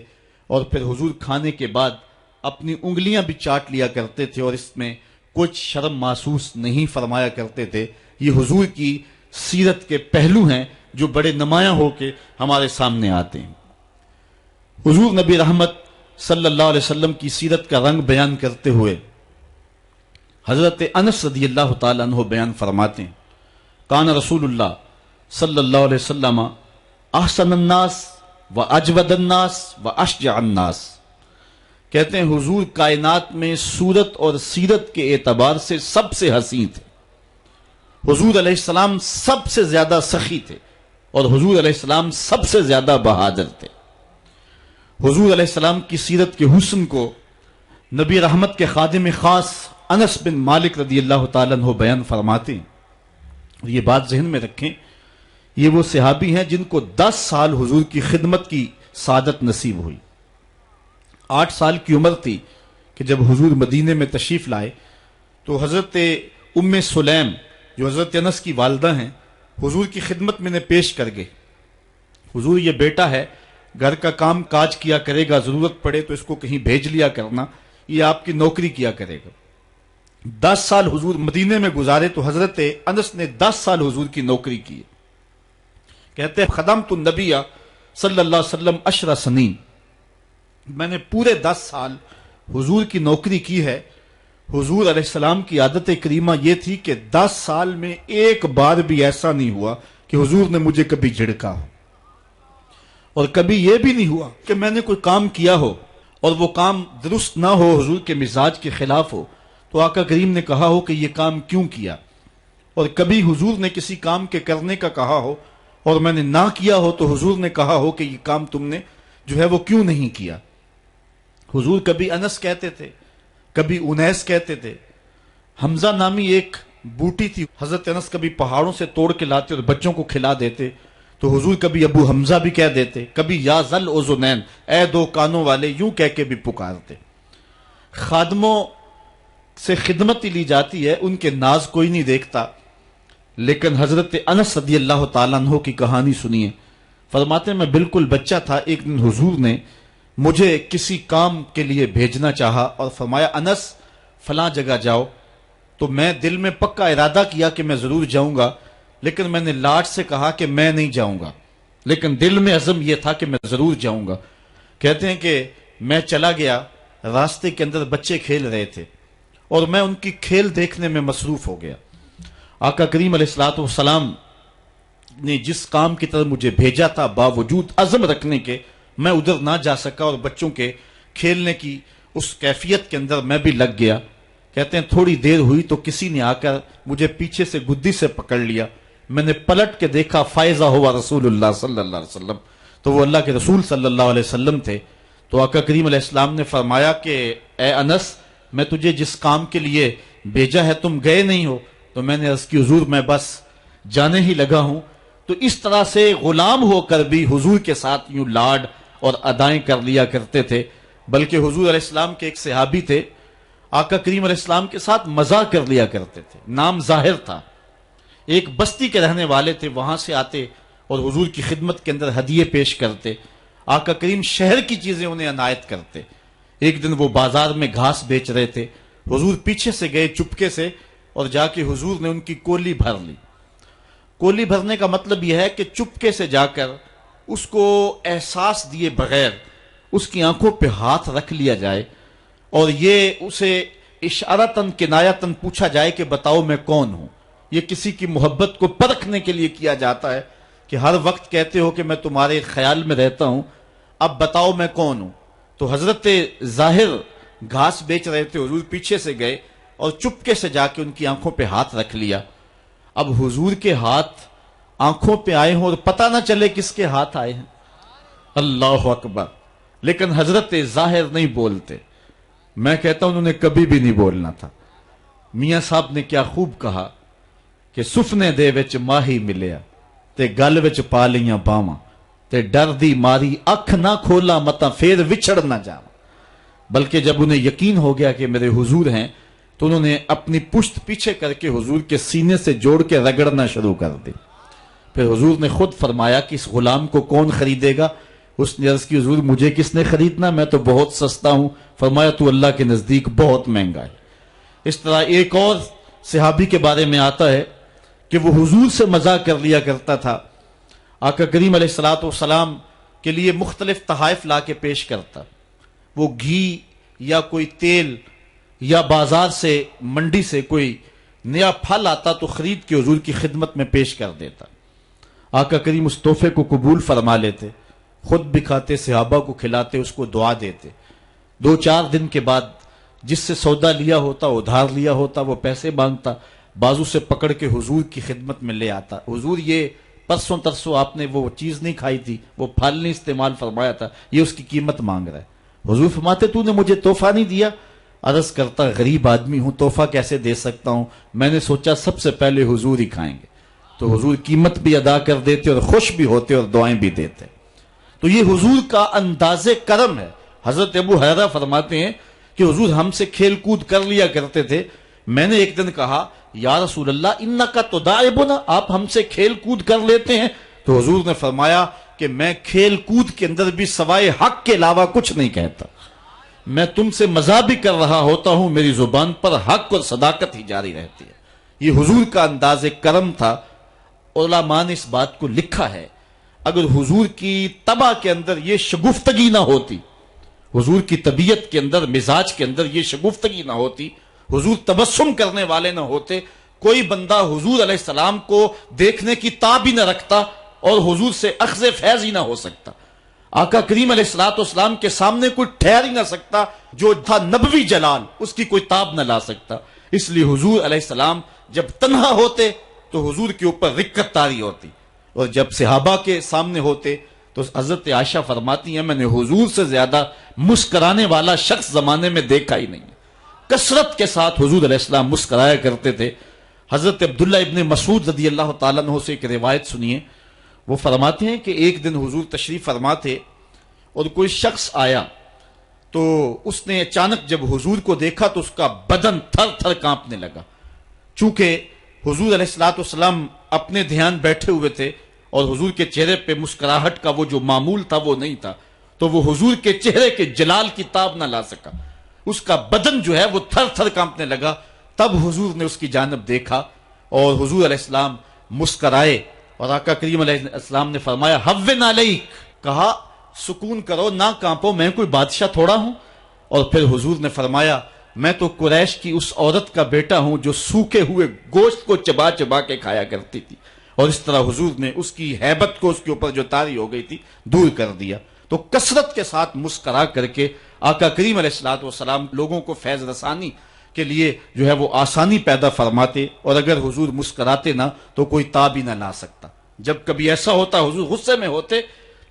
اور پھر حضور کھانے کے بعد اپنی انگلیاں بھی چاٹ لیا کرتے تھے اور اس میں کچھ شرم محسوس نہیں فرمایا کرتے تھے۔ یہ حضور کی سیرت کے پہلو ہیں جو بڑے نمایاں ہو کے ہمارے سامنے آتے ہیں۔ حضور نبی رحمت صلی اللہ علیہ وسلم کی سیرت کا رنگ بیان کرتے ہوئے حضرت انس رضی اللہ تعالیٰ عنہ بیان فرماتے ہیں کان رسول اللہ صلی اللہ علیہ وسلم احسن الناس و اجود الناس و اشجع الناس، کہتے ہیں حضور کائنات میں صورت اور سیرت کے اعتبار سے سب سے حسین تھے، حضور علیہ السلام سب سے زیادہ سخی تھے اور حضور علیہ السلام سب سے زیادہ بہادر تھے۔ حضور علیہ السلام کی سیرت کے حسن کو نبی رحمت کے خادم خاص انس بن مالک رضی اللہ تعالیٰ عنہ بیان فرماتے ہیں، اور یہ بات ذہن میں رکھیں، یہ وہ صحابی ہیں جن کو 10 سال حضور کی خدمت کی سعادت نصیب ہوئی۔ 8 سال کی عمر تھی کہ جب حضور مدینے میں تشریف لائے تو حضرت ام سلیم جو حضرت انس کی والدہ ہیں حضور کی خدمت میں نے پیش کر گئے، حضور یہ بیٹا ہے، گھر کا کام کاج کیا کرے گا، ضرورت پڑے تو اس کو کہیں بھیج لیا کرنا، یہ آپ کی نوکری کیا کرے گا۔ 10 سال حضور مدینے میں گزارے تو حضرت انس نے 10 سال حضور کی نوکری کی۔ کہتے ہیں خدمت النبی صلی اللہ علیہ وسلم 10 سنین، میں نے پورے 10 سال حضور کی نوکری کی ہے۔ حضور علیہ السلام کی عادت کریمہ یہ تھی کہ 10 سال میں ایک بار بھی ایسا نہیں ہوا کہ حضور نے مجھے کبھی جھڑکا ہو، اور کبھی یہ بھی نہیں ہوا کہ میں نے کوئی کام کیا ہو اور وہ کام درست نہ ہو، حضور کے مزاج کے خلاف ہو، تو آقا کریم نے کہا ہو کہ یہ کام کیوں کیا، اور کبھی حضور نے کسی کام کے کرنے کا کہا ہو اور میں نے نہ کیا ہو تو حضور نے کہا ہو کہ یہ کام تم نے جو ہے وہ کیوں نہیں کیا۔ حضور کبھی انس کہتے تھے، کبھی انیس کہتے تھے۔ حمزہ نامی ایک بوٹی تھی، حضرت انس کبھی پہاڑوں سے توڑ کے لاتے اور بچوں کو کھلا دیتے، تو حضور کبھی ابو حمزہ بھی کہہ دیتے، کبھی یا ذل اذنین، اے 2 کانوں والے، یوں کہہ کے بھی پکارتے۔ خادموں سے خدمت ہی لی جاتی ہے، ان کے ناز کوئی نہیں دیکھتا، لیکن حضرت انس رضی اللہ تعالیٰ عنہ کی کہانی سنیے۔ فرماتے ہیں میں بالکل بچہ تھا، ایک دن حضور نے مجھے کسی کام کے لیے بھیجنا چاہا اور فرمایا انس فلاں جگہ جاؤ، تو میں دل میں پکا ارادہ کیا کہ میں ضرور جاؤں گا، لیکن میں نے لاٹ سے کہا کہ میں نہیں جاؤں گا، لیکن دل میں عزم یہ تھا کہ میں ضرور جاؤں گا۔ کہتے ہیں کہ میں چلا گیا، راستے کے اندر بچے کھیل رہے تھے اور میں ان کی کھیل دیکھنے میں مصروف ہو گیا۔ آقا کریم علیہ الصلوۃ والسلام نے جس کام کی طرف مجھے بھیجا تھا، باوجود عزم رکھنے کے میں ادھر نہ جا سکا اور بچوں کے کھیلنے کی اس کیفیت کے اندر میں بھی لگ گیا۔ کہتے ہیں تھوڑی دیر ہوئی تو کسی نے آ کر مجھے پیچھے سے گدی سے پکڑ لیا، میں نے پلٹ کے دیکھا فائزہ ہوا رسول اللہ صلی اللہ علیہ وسلم، تو وہ اللہ کے رسول صلی اللہ علیہ وسلم تھے۔ تو آقا کریم علیہ السلام نے فرمایا کہ اے انس میں تجھے جس کام کے لیے بھیجا ہے تم گئے نہیں ہو، تو میں نے عرض کی حضور میں بس جانے ہی لگا ہوں۔ تو اس طرح سے غلام ہو کر بھی حضور کے ساتھ یوں لاڈ اور ادائیں کر لیا کرتے تھے۔ بلکہ حضور علیہ السلام کے ایک صحابی تھے، آقا کریم علیہ السلام کے ساتھ مزاح کر لیا کرتے تھے، نام ظاہر تھا، ایک بستی کے رہنے والے تھے، وہاں سے آتے اور حضور کی خدمت کے اندر ہدیے پیش کرتے، آقا کریم شہر کی چیزیں انہیں عنایت کرتے۔ ایک دن وہ بازار میں گھاس بیچ رہے تھے، حضور پیچھے سے گئے چپکے سے اور جا کے حضور نے ان کی کولی بھر لی۔ کولی بھرنے کا مطلب یہ ہے کہ چپکے سے جا کر اس کو احساس دیے بغیر اس کی آنکھوں پہ ہاتھ رکھ لیا جائے اور یہ اسے اشارتاً کنایتاً پوچھا جائے کہ بتاؤ میں کون ہوں۔ یہ کسی کی محبت کو پرکھنے کے لیے کیا جاتا ہے کہ ہر وقت کہتے ہو کہ میں تمہارے خیال میں رہتا ہوں، اب بتاؤ میں کون ہوں۔ تو حضرت ظاہر گھاس بیچ رہے تھے، حضور پیچھے سے گئے اور چپکے سے جا کے ان کی آنکھوں پہ ہاتھ رکھ لیا۔ اب حضور کے ہاتھ آنکھوں پہ آئے ہوں اور پتہ نہ چلے کس کے ہاتھ آئے ہیں، اللہ اکبر، لیکن حضرت ظاہر نہیں بولتے۔ میں کہتا ہوں انہوں نے کبھی بھی نہیں بولنا تھا۔ میاں صاحب نے کیا خوب کہا کہ سفنے دے وچ ماہی ملیا تے گل وچ پا لیاں باواں تے ڈر دی ماری اکھ نہ کھولا متا پھر وچھڑ نہ جاواں۔ بلکہ جب انہیں یقین ہو گیا کہ میرے حضور ہیں تو انہوں نے اپنی پشت پیچھے کر کے حضور کے سینے سے جوڑ کے رگڑنا شروع کر دی۔ پھر حضور نے خود فرمایا کہ اس غلام کو کون خریدے گا؟ اس نے عرض کی حضور مجھے کس نے خریدنا، میں تو بہت سستا ہوں۔ فرمایا تو اللہ کے نزدیک بہت مہنگا ہے۔ اس طرح ایک اور صحابی کے بارے میں آتا ہے کہ وہ حضور سے مزاح کر لیا کرتا تھا، آقا کریم علیہ الصلوۃ والسلام کے لیے مختلف تحائف لا کے پیش کرتا۔ وہ گھی یا کوئی تیل یا بازار سے منڈی سے کوئی نیا پھل آتا تو خرید کے حضور کی خدمت میں پیش کر دیتا۔ آقا کریم اس تحفے کو قبول فرما لیتے، خود بھی کھاتے، صحابہ کو کھلاتے، اس کو دعا دیتے۔ 2-4 دن کے بعد جس سے سودا لیا ہوتا، ادھار لیا ہوتا، وہ پیسے مانگتا، بازو سے پکڑ کے حضور کی خدمت میں لے آتا۔ حضور یہ پرسوں ترسوں آپ نے وہ چیز نہیں کھائی تھی، وہ پھل نہیں استعمال فرمایا تھا، یہ اس کی قیمت مانگ رہا ہے۔ حضور فرماتے تو نے مجھے تحفہ نہیں دیا؟ عرض کرتا غریب آدمی ہوں، تحفہ کیسے دے سکتا ہوں، میں نے سوچا سب سے پہلے حضور ہی کھائیں گے۔ تو حضور قیمت بھی ادا کر دیتے اور خوش بھی ہوتے اور دعائیں بھی دیتے۔ تو یہ حضور کا انداز کرم ہے۔ حضرت ابو ہریرہ فرماتے ہیں کہ حضور ہم سے کھیل کود کر لیا کرتے تھے۔ میں نے ایک دن کہا یا رسول اللہ انکا تداعبنا، آپ ہم سے کھیل کود کر لیتے ہیں؟ تو حضور نے فرمایا کہ میں کھیل کود کے اندر بھی سوائے حق کے علاوہ کچھ نہیں کہتا۔ میں تم سے مزاح بھی کر رہا ہوتا ہوں، میری زبان پر حق اور صداقت ہی جاری رہتی ہے۔ یہ حضور کا انداز کرم تھا۔ علماء نے اس بات کو لکھا ہے، اگر حضور کی طبع کے اندر یہ شگفتگی نہ ہوتی، حضور کی طبیعت کے اندر، مزاج کے اندر یہ شگفتگی نہ ہوتی، حضور تبسم کرنے والے نہ ہوتے، کوئی بندہ حضور علیہ السلام کو دیکھنے کی تاب ہی نہ رکھتا اور حضور سے اخذ فیض ہی نہ ہو سکتا۔ آقا کریم علیہ السلام کے سامنے کوئی ٹھہر ہی نہ سکتا، جو تھا نبوی جلال اس کی کوئی تاب نہ لا سکتا۔ اس لیے حضور علیہ السلام جب تنہا ہوتے تو حضور کے اوپر رکت طاری ہوتی، اور جب صحابہ کے سامنے ہوتے تو حضرت عائشہ فرماتی ہیں میں نے حضور سے زیادہ مسکرانے والا شخص زمانے میں دیکھا ہی نہیں۔ کثرت کے ساتھ حضور علیہ السلام مسکرایا کرتے تھے۔ حضرت عبداللہ ابن مسعود رضی اللہ تعالیٰ عنہ سے ایک روایت سنیے، وہ فرماتے ہیں کہ ایک دن حضور تشریف فرما تھے اور کوئی شخص آیا تو اس نے اچانک جب حضور کو دیکھا تو اس کا بدن تھر تھر کانپنے لگا۔ چونکہ حضور علیہ السلام اپنے دھیان بیٹھے ہوئے تھے اور حضور کے چہرے پہ مسکراہٹ کا وہ جو معمول تھا وہ نہیں تھا، تو وہ حضور کے چہرے کے جلال کی تاب نہ لا سکا، اس کا بدن جو ہے وہ تھر تھر کانپنے لگا۔ تب حضور نے اس کی جانب دیکھا اور حضور علیہ السلام مسکرائے اور آقا کریم علیہ السلام نے فرمایا ہوّن علیک، کہا سکون کرو، نہ کانپو، میں کوئی بادشاہ تھوڑا ہوں۔ اور پھر حضور نے فرمایا میں تو قریش کی اس عورت کا بیٹا ہوں جو سوکھے ہوئے گوشت کو چبا چبا کے کھایا کرتی تھی، اور اس طرح حضور نے اس کی ہیبت کو اس کے اوپر جو طاری ہو گئی تھی دور کر دیا۔ تو کثرت کے ساتھ مسکرا کر کے آقا کریم علیہ السلام لوگوں کو فیض رسانی کے لیے جو ہے وہ آسانی پیدا فرماتے، اور اگر حضور مسکراتے نہ تو کوئی تاب ہی نہ لا سکتا۔ جب کبھی ایسا ہوتا حضور غصے میں ہوتے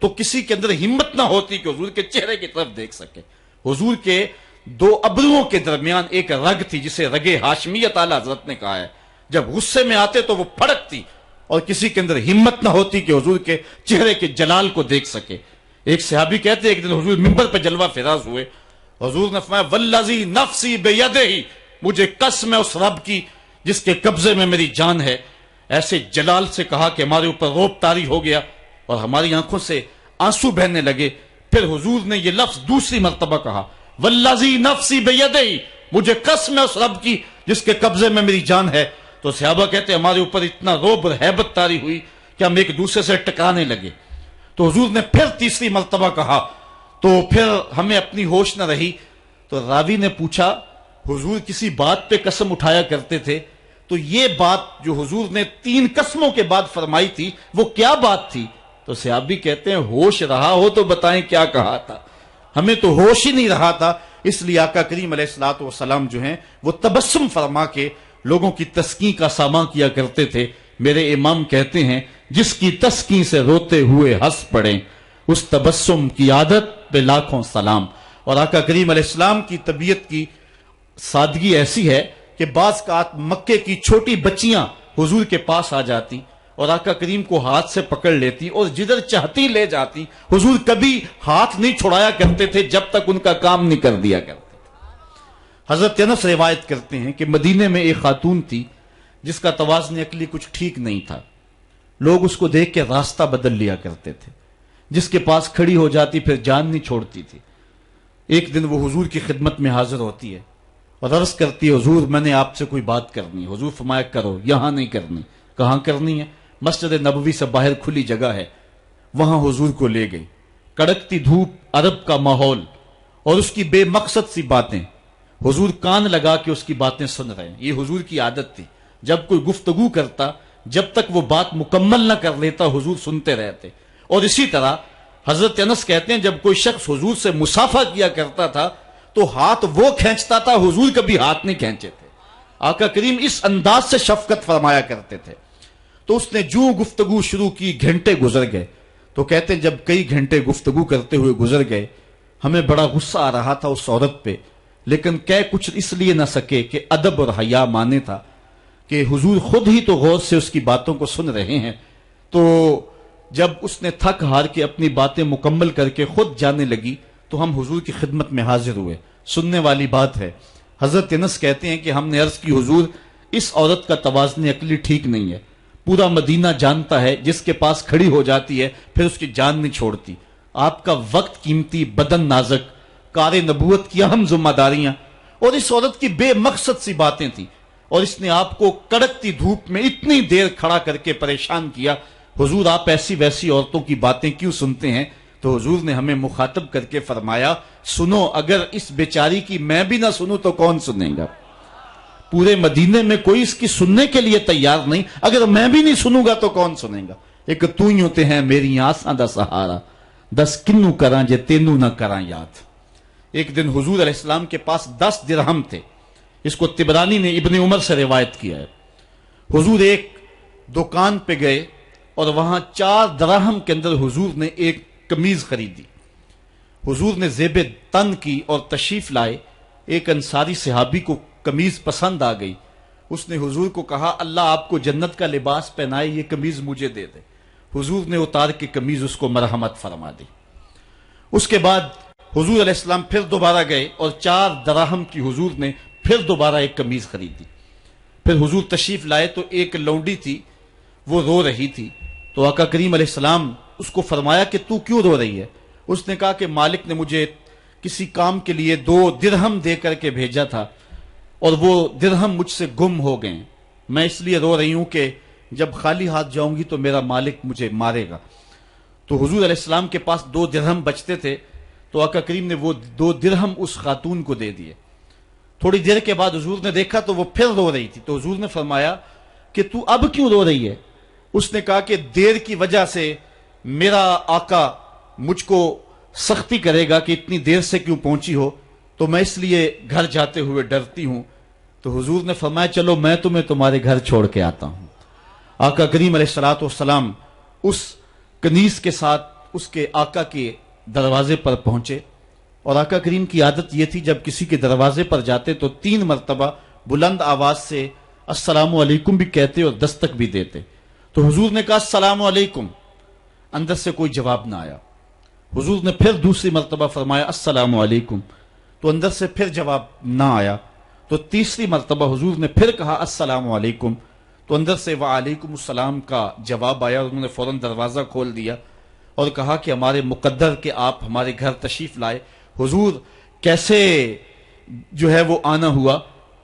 تو کسی کے اندر ہمت نہ ہوتی کہ حضور کے چہرے کی طرف دیکھ سکے۔ حضور کے 2 ابروؤں کے درمیان ایک رگ تھی جسے رگ ہاشمیہ اعلیٰ حضرت نے کہا ہے، جب غصے میں آتے تو وہ پھڑکتی اور کسی کے اندر ہمت نہ ہوتی کہ حضور کے چہرے کے جلال کو دیکھ سکے۔ ایک صحابی کہتے ایک دن حضور منبر پہ جلوہ فراز ہوئے، حضور نے فرمایا والذی نفسی بیدہ، مجھے قسم ہے اس رب کی جس کے قبضے میں میری جان ہے۔ ایسے جلال سے کہا کہ ہمارے اوپر روب طاری ہو گیا اور ہماری آنکھوں سے آنسو بہنے لگے۔ پھر حضور نے یہ لفظ دوسری مرتبہ کہا والذی نفسی بیدہ، مجھے قسم ہے اس رب کی جس کے قبضے میں میری جان ہے۔ تو صحابہ کہتے ہمارے اوپر اتنا روب اور ہیبت طاری ہوئی کہ ہم ایک دوسرے سے ٹکرانے لگے۔ تو حضور نے پھر تیسری مرتبہ کہا تو پھر ہمیں اپنی ہوش نہ رہی۔ تو راوی نے پوچھا حضور کسی بات پہ قسم اٹھایا کرتے تھے؟ تو یہ بات جو حضور نے 3 قسموں کے بعد فرمائی تھی وہ کیا بات تھی؟ تو صحابی کہتے ہیں ہوش رہا ہو تو بتائیں کیا کہا تھا، ہمیں تو ہوش ہی نہیں رہا تھا، اس لیے آقا کریم علیہ الصلوۃ والسلام جو ہیں وہ تبسم فرما کے لوگوں کی تسکین کا سامان کیا کرتے تھے۔ میرے امام کہتے ہیں جس کی تسکین سے روتے ہوئے ہنس پڑیں اس تبسم کی عادت پہ لاکھوں سلام۔ اور آقا کریم علیہ السلام کی طبیعت کی سادگی ایسی ہے کہ بعض کا مکے کی چھوٹی بچیاں حضور کے پاس آ جاتی اور آقا کریم کو ہاتھ سے پکڑ لیتی اور جدھر چاہتی لے جاتی۔ حضور کبھی ہاتھ نہیں چھڑایا کرتے تھے جب تک ان کا کام نہیں کر دیا کرتے تھے۔ حضرت انس روایت کرتے ہیں کہ مدینے میں ایک خاتون تھی جس کا توازن عقلی کچھ ٹھیک نہیں تھا، لوگ اس کو دیکھ کے راستہ بدل لیا کرتے تھے، جس کے پاس کھڑی ہو جاتی پھر جان نہیں چھوڑتی تھی۔ ایک دن وہ حضور کی خدمت میں حاضر ہوتی ہے اور عرض کرتی ہے حضور میں نے آپ سے کوئی بات کرنی ہے۔ حضور فرمایا کرو۔ یہاں نہیں کرنی۔ کہاں کرنی ہے؟ مسجد نبوی سے باہر کھلی جگہ ہے، وہاں حضور کو لے گئی۔ کڑکتی دھوپ، عرب کا ماحول اور اس کی بے مقصد سی باتیں، حضور کان لگا کے اس کی باتیں سن رہے ہیں۔ یہ حضور کی عادت تھی، جب کوئی گفتگو کرتا جب تک وہ بات مکمل نہ کر لیتا حضور سنتے رہتے۔ اور اسی طرح حضرت انس کہتے ہیں جب کوئی شخص حضور سے مصافحہ کیا کرتا تھا تو ہاتھ وہ کھینچتا تھا، حضور کبھی ہاتھ نہیں کھینچے تھے۔ آقا کریم اس انداز سے شفقت فرمایا کرتے تھے۔ تو اس نے جو گفتگو شروع کی گھنٹے گزر گئے۔ تو کہتے ہیں جب کئی گھنٹے گفتگو کرتے ہوئے گزر گئے ہمیں بڑا غصہ آ رہا تھا اس عورت پہ، لیکن کہہ کچھ اس لیے نہ سکے کہ ادب اور حیا مانے تھا کہ حضور خود ہی تو غور سے اس کی باتوں کو سن رہے ہیں۔ تو جب اس نے تھک ہار کے اپنی باتیں مکمل کر کے خود جانے لگی تو ہم حضور کی خدمت میں حاضر ہوئے۔ سننے والی بات ہے۔ حضرت انس کہتے ہیں کہ ہم نے عرض کی حضور اس عورت کا توازن عقلی ٹھیک نہیں ہے، پورا مدینہ جانتا ہے جس کے پاس کھڑی ہو جاتی ہے پھر اس کی جان نہیں چھوڑتی۔ آپ کا وقت قیمتی، بدن نازک، کار نبوت کی اہم ذمہ داریاں، اور اس عورت کی بے مقصد سی باتیں تھیں اور اس نے آپ کو کڑکتی دھوپ میں اتنی دیر کھڑا کر کے پریشان کیا۔ حضور آپ ایسی ویسی عورتوں کی باتیں کیوں سنتے ہیں؟ تو حضور نے ہمیں مخاطب کر کے فرمایا سنو، اگر اس بیچاری کی میں بھی نہ سنوں تو کون سنے گا؟ پورے مدینے میں کوئی اس کی سننے کے لیے تیار نہیں، اگر میں بھی نہیں سنوں گا تو کون سنے گا؟ ایک تو ہی ہوتے ہیں میری آساں دا سہارا، دس کنوں کراں جے تینوں نہ کراں یاد۔ ایک دن حضور علیہ السلام کے پاس 10 درہم تھے، اس کو طبرانی نے ابن عمر سے روایت کیا ہے۔ حضور ایک دکان پہ گئے اور وہاں 4 درہم کے اندر حضور نے ایک قمیض خریدی۔ حضور نے زیب تن کی اور تشریف لائے۔ ایک انصاری صحابی کو قمیض پسند آ گئی، اس نے حضور کو کہا اللہ آپ کو جنت کا لباس پہنائے، یہ قمیض مجھے دے دے۔ حضور نے اتار کے قمیض اس کو مرحمت فرما دی۔ اس کے بعد حضور علیہ السلام پھر دوبارہ گئے اور 4 درہم کی حضور نے پھر دوبارہ ایک قمیض خریدی۔ پھر حضور تشریف لائے تو ایک لونڈی تھی، وہ رو رہی تھی۔ تو آقا کریم علیہ السلام اس کو فرمایا کہ تو کیوں رو رہی ہے؟ اس نے کہا کہ مالک نے مجھے کسی کام کے لیے 2 درہم دے کر کے بھیجا تھا اور وہ درہم مجھ سے گم ہو گئے، میں اس لیے رو رہی ہوں کہ جب خالی ہاتھ جاؤں گی تو میرا مالک مجھے مارے گا۔ تو حضور علیہ السلام کے پاس 2 درہم بچتے تھے تو آقا کریم نے وہ 2 درہم اس خاتون کو دے دیے۔ تھوڑی دیر کے بعد حضور نے دیکھا تو وہ پھر رو رہی تھی، تو حضور نے فرمایا کہ تو اب کیوں رو رہی ہے؟ اس نے کہا کہ دیر کی وجہ سے میرا آقا مجھ کو سختی کرے گا کہ اتنی دیر سے کیوں پہنچی ہو، تو میں اس لیے گھر جاتے ہوئے ڈرتی ہوں۔ تو حضور نے فرمایا چلو میں تمہیں تمہارے گھر چھوڑ کے آتا ہوں۔ آقا کریم علیہ الصلوۃ والسلام اس کنیز کے ساتھ اس کے آقا کے دروازے پر پہنچے، اور آقا کریم کی عادت یہ تھی جب کسی کے دروازے پر جاتے تو 3 مرتبہ بلند آواز سے السلام علیکم بھی کہتے اور دستک بھی دیتے۔ تو حضور نے کہا السلام علیکم، اندر سے کوئی جواب نہ آیا۔ حضور نے پھر دوسری مرتبہ فرمایا السلام علیکم، تو اندر سے پھر جواب نہ آیا۔ تو تیسری مرتبہ حضور نے پھر کہا السلام علیکم، تو اندر سے وعلیکم السلام کا جواب آیا، اور انہوں نے فوراً دروازہ کھول دیا اور کہا کہ ہمارے مقدر کہ آپ ہمارے گھر تشریف لائے، حضور کیسے جو ہے وہ آنا ہوا؟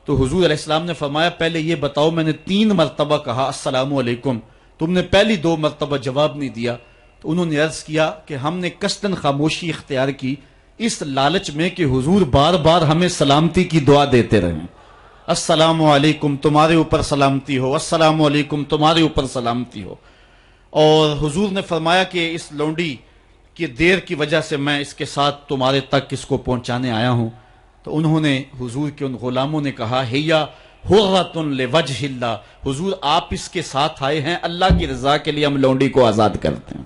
تو حضور علیہ السلام نے فرمایا پہلے یہ بتاؤ میں نے 3 مرتبہ کہا السلام علیکم، تم نے پہلی 2 مرتبہ جواب نہیں دیا۔ تو انہوں نے عرض کیا کہ ہم نے قصداً خاموشی اختیار کی اس لالچ میں کہ حضور بار بار ہمیں سلامتی کی دعا دیتے رہیں۔ السلام علیکم تمہارے اوپر سلامتی ہو، السلام علیکم تمہارے اوپر سلامتی ہو۔ اور حضور نے فرمایا کہ اس لونڈی کی دیر کی وجہ سے میں اس کے ساتھ تمہارے تک اس کو پہنچانے آیا ہوں۔ تو انہوں نے حضور کے ان غلاموں نے کہا ہیا حرۃ لوجہ اللہ، حضور آپ اس کے ساتھ آئے ہیں، اللہ کی رضا کے لیے ہم لونڈی کو آزاد کرتے ہیں۔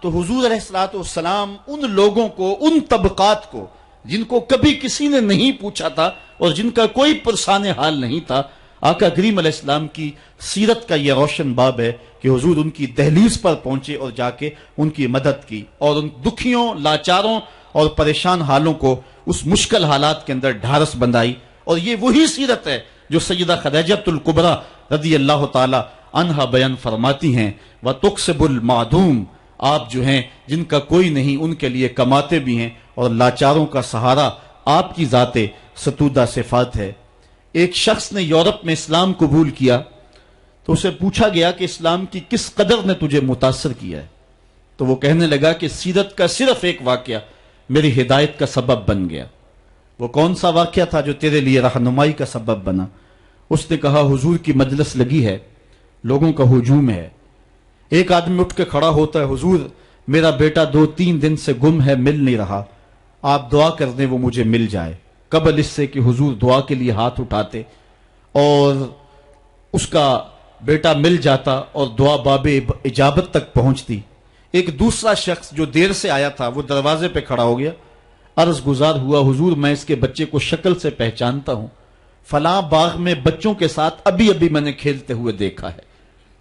تو حضور علیہ الصلوۃ والسلام ان لوگوں کو، ان طبقات کو جن کو کبھی کسی نے نہیں پوچھا تھا اور جن کا کوئی پرسان حال نہیں تھا، آقا کریم علیہ السلام کی سیرت کا یہ روشن باب ہے کہ حضور ان کی دہلیز پر پہنچے اور جا کے ان کی مدد کی اور ان دکھیوں، لاچاروں اور پریشان حالوں کو اس مشکل حالات کے اندر ڈھارس بندائی۔ اور یہ وہی سیرت ہے جو سیدہ خدیجہ الکبریٰ رضی اللہ تعالی عنہا بیان فرماتی ہیں، وَتُقْسِبُ الْمَعْدُومِ، آپ جو ہیں جن کا کوئی نہیں ان کے لیے کماتے بھی ہیں، اور لاچاروں کا سہارا آپ کی ذات ستودہ صفات ہے۔ ایک شخص نے یورپ میں اسلام قبول کیا تو اسے پوچھا گیا کہ اسلام کی کس قدر نے تجھے متاثر کیا ہے؟ تو وہ کہنے لگا کہ سیرت کا صرف ایک واقعہ میری ہدایت کا سبب بن گیا۔ وہ کون سا واقعہ تھا جو تیرے لیے رہنمائی کا سبب بنا؟ اس نے کہا حضور کی مجلس لگی ہے، لوگوں کا ہجوم ہے، ایک آدمی اٹھ کے کھڑا ہوتا ہے، حضور میرا بیٹا 2-3 دن سے گم ہے، مل نہیں رہا، آپ دعا کر دیں وہ مجھے مل جائے۔ قبل اس سے کہ حضور دعا کے لیے ہاتھ اٹھاتے اور اس کا بیٹا مل جاتا اور دعا باب اجابت تک پہنچتی، ایک دوسرا شخص جو دیر سے آیا تھا وہ دروازے پہ کھڑا ہو گیا، عرض گزار ہوا حضور میں اس کے بچے کو شکل سے پہچانتا ہوں، فلاں باغ میں بچوں کے ساتھ ابھی ابھی میں نے کھیلتے ہوئے دیکھا ہے۔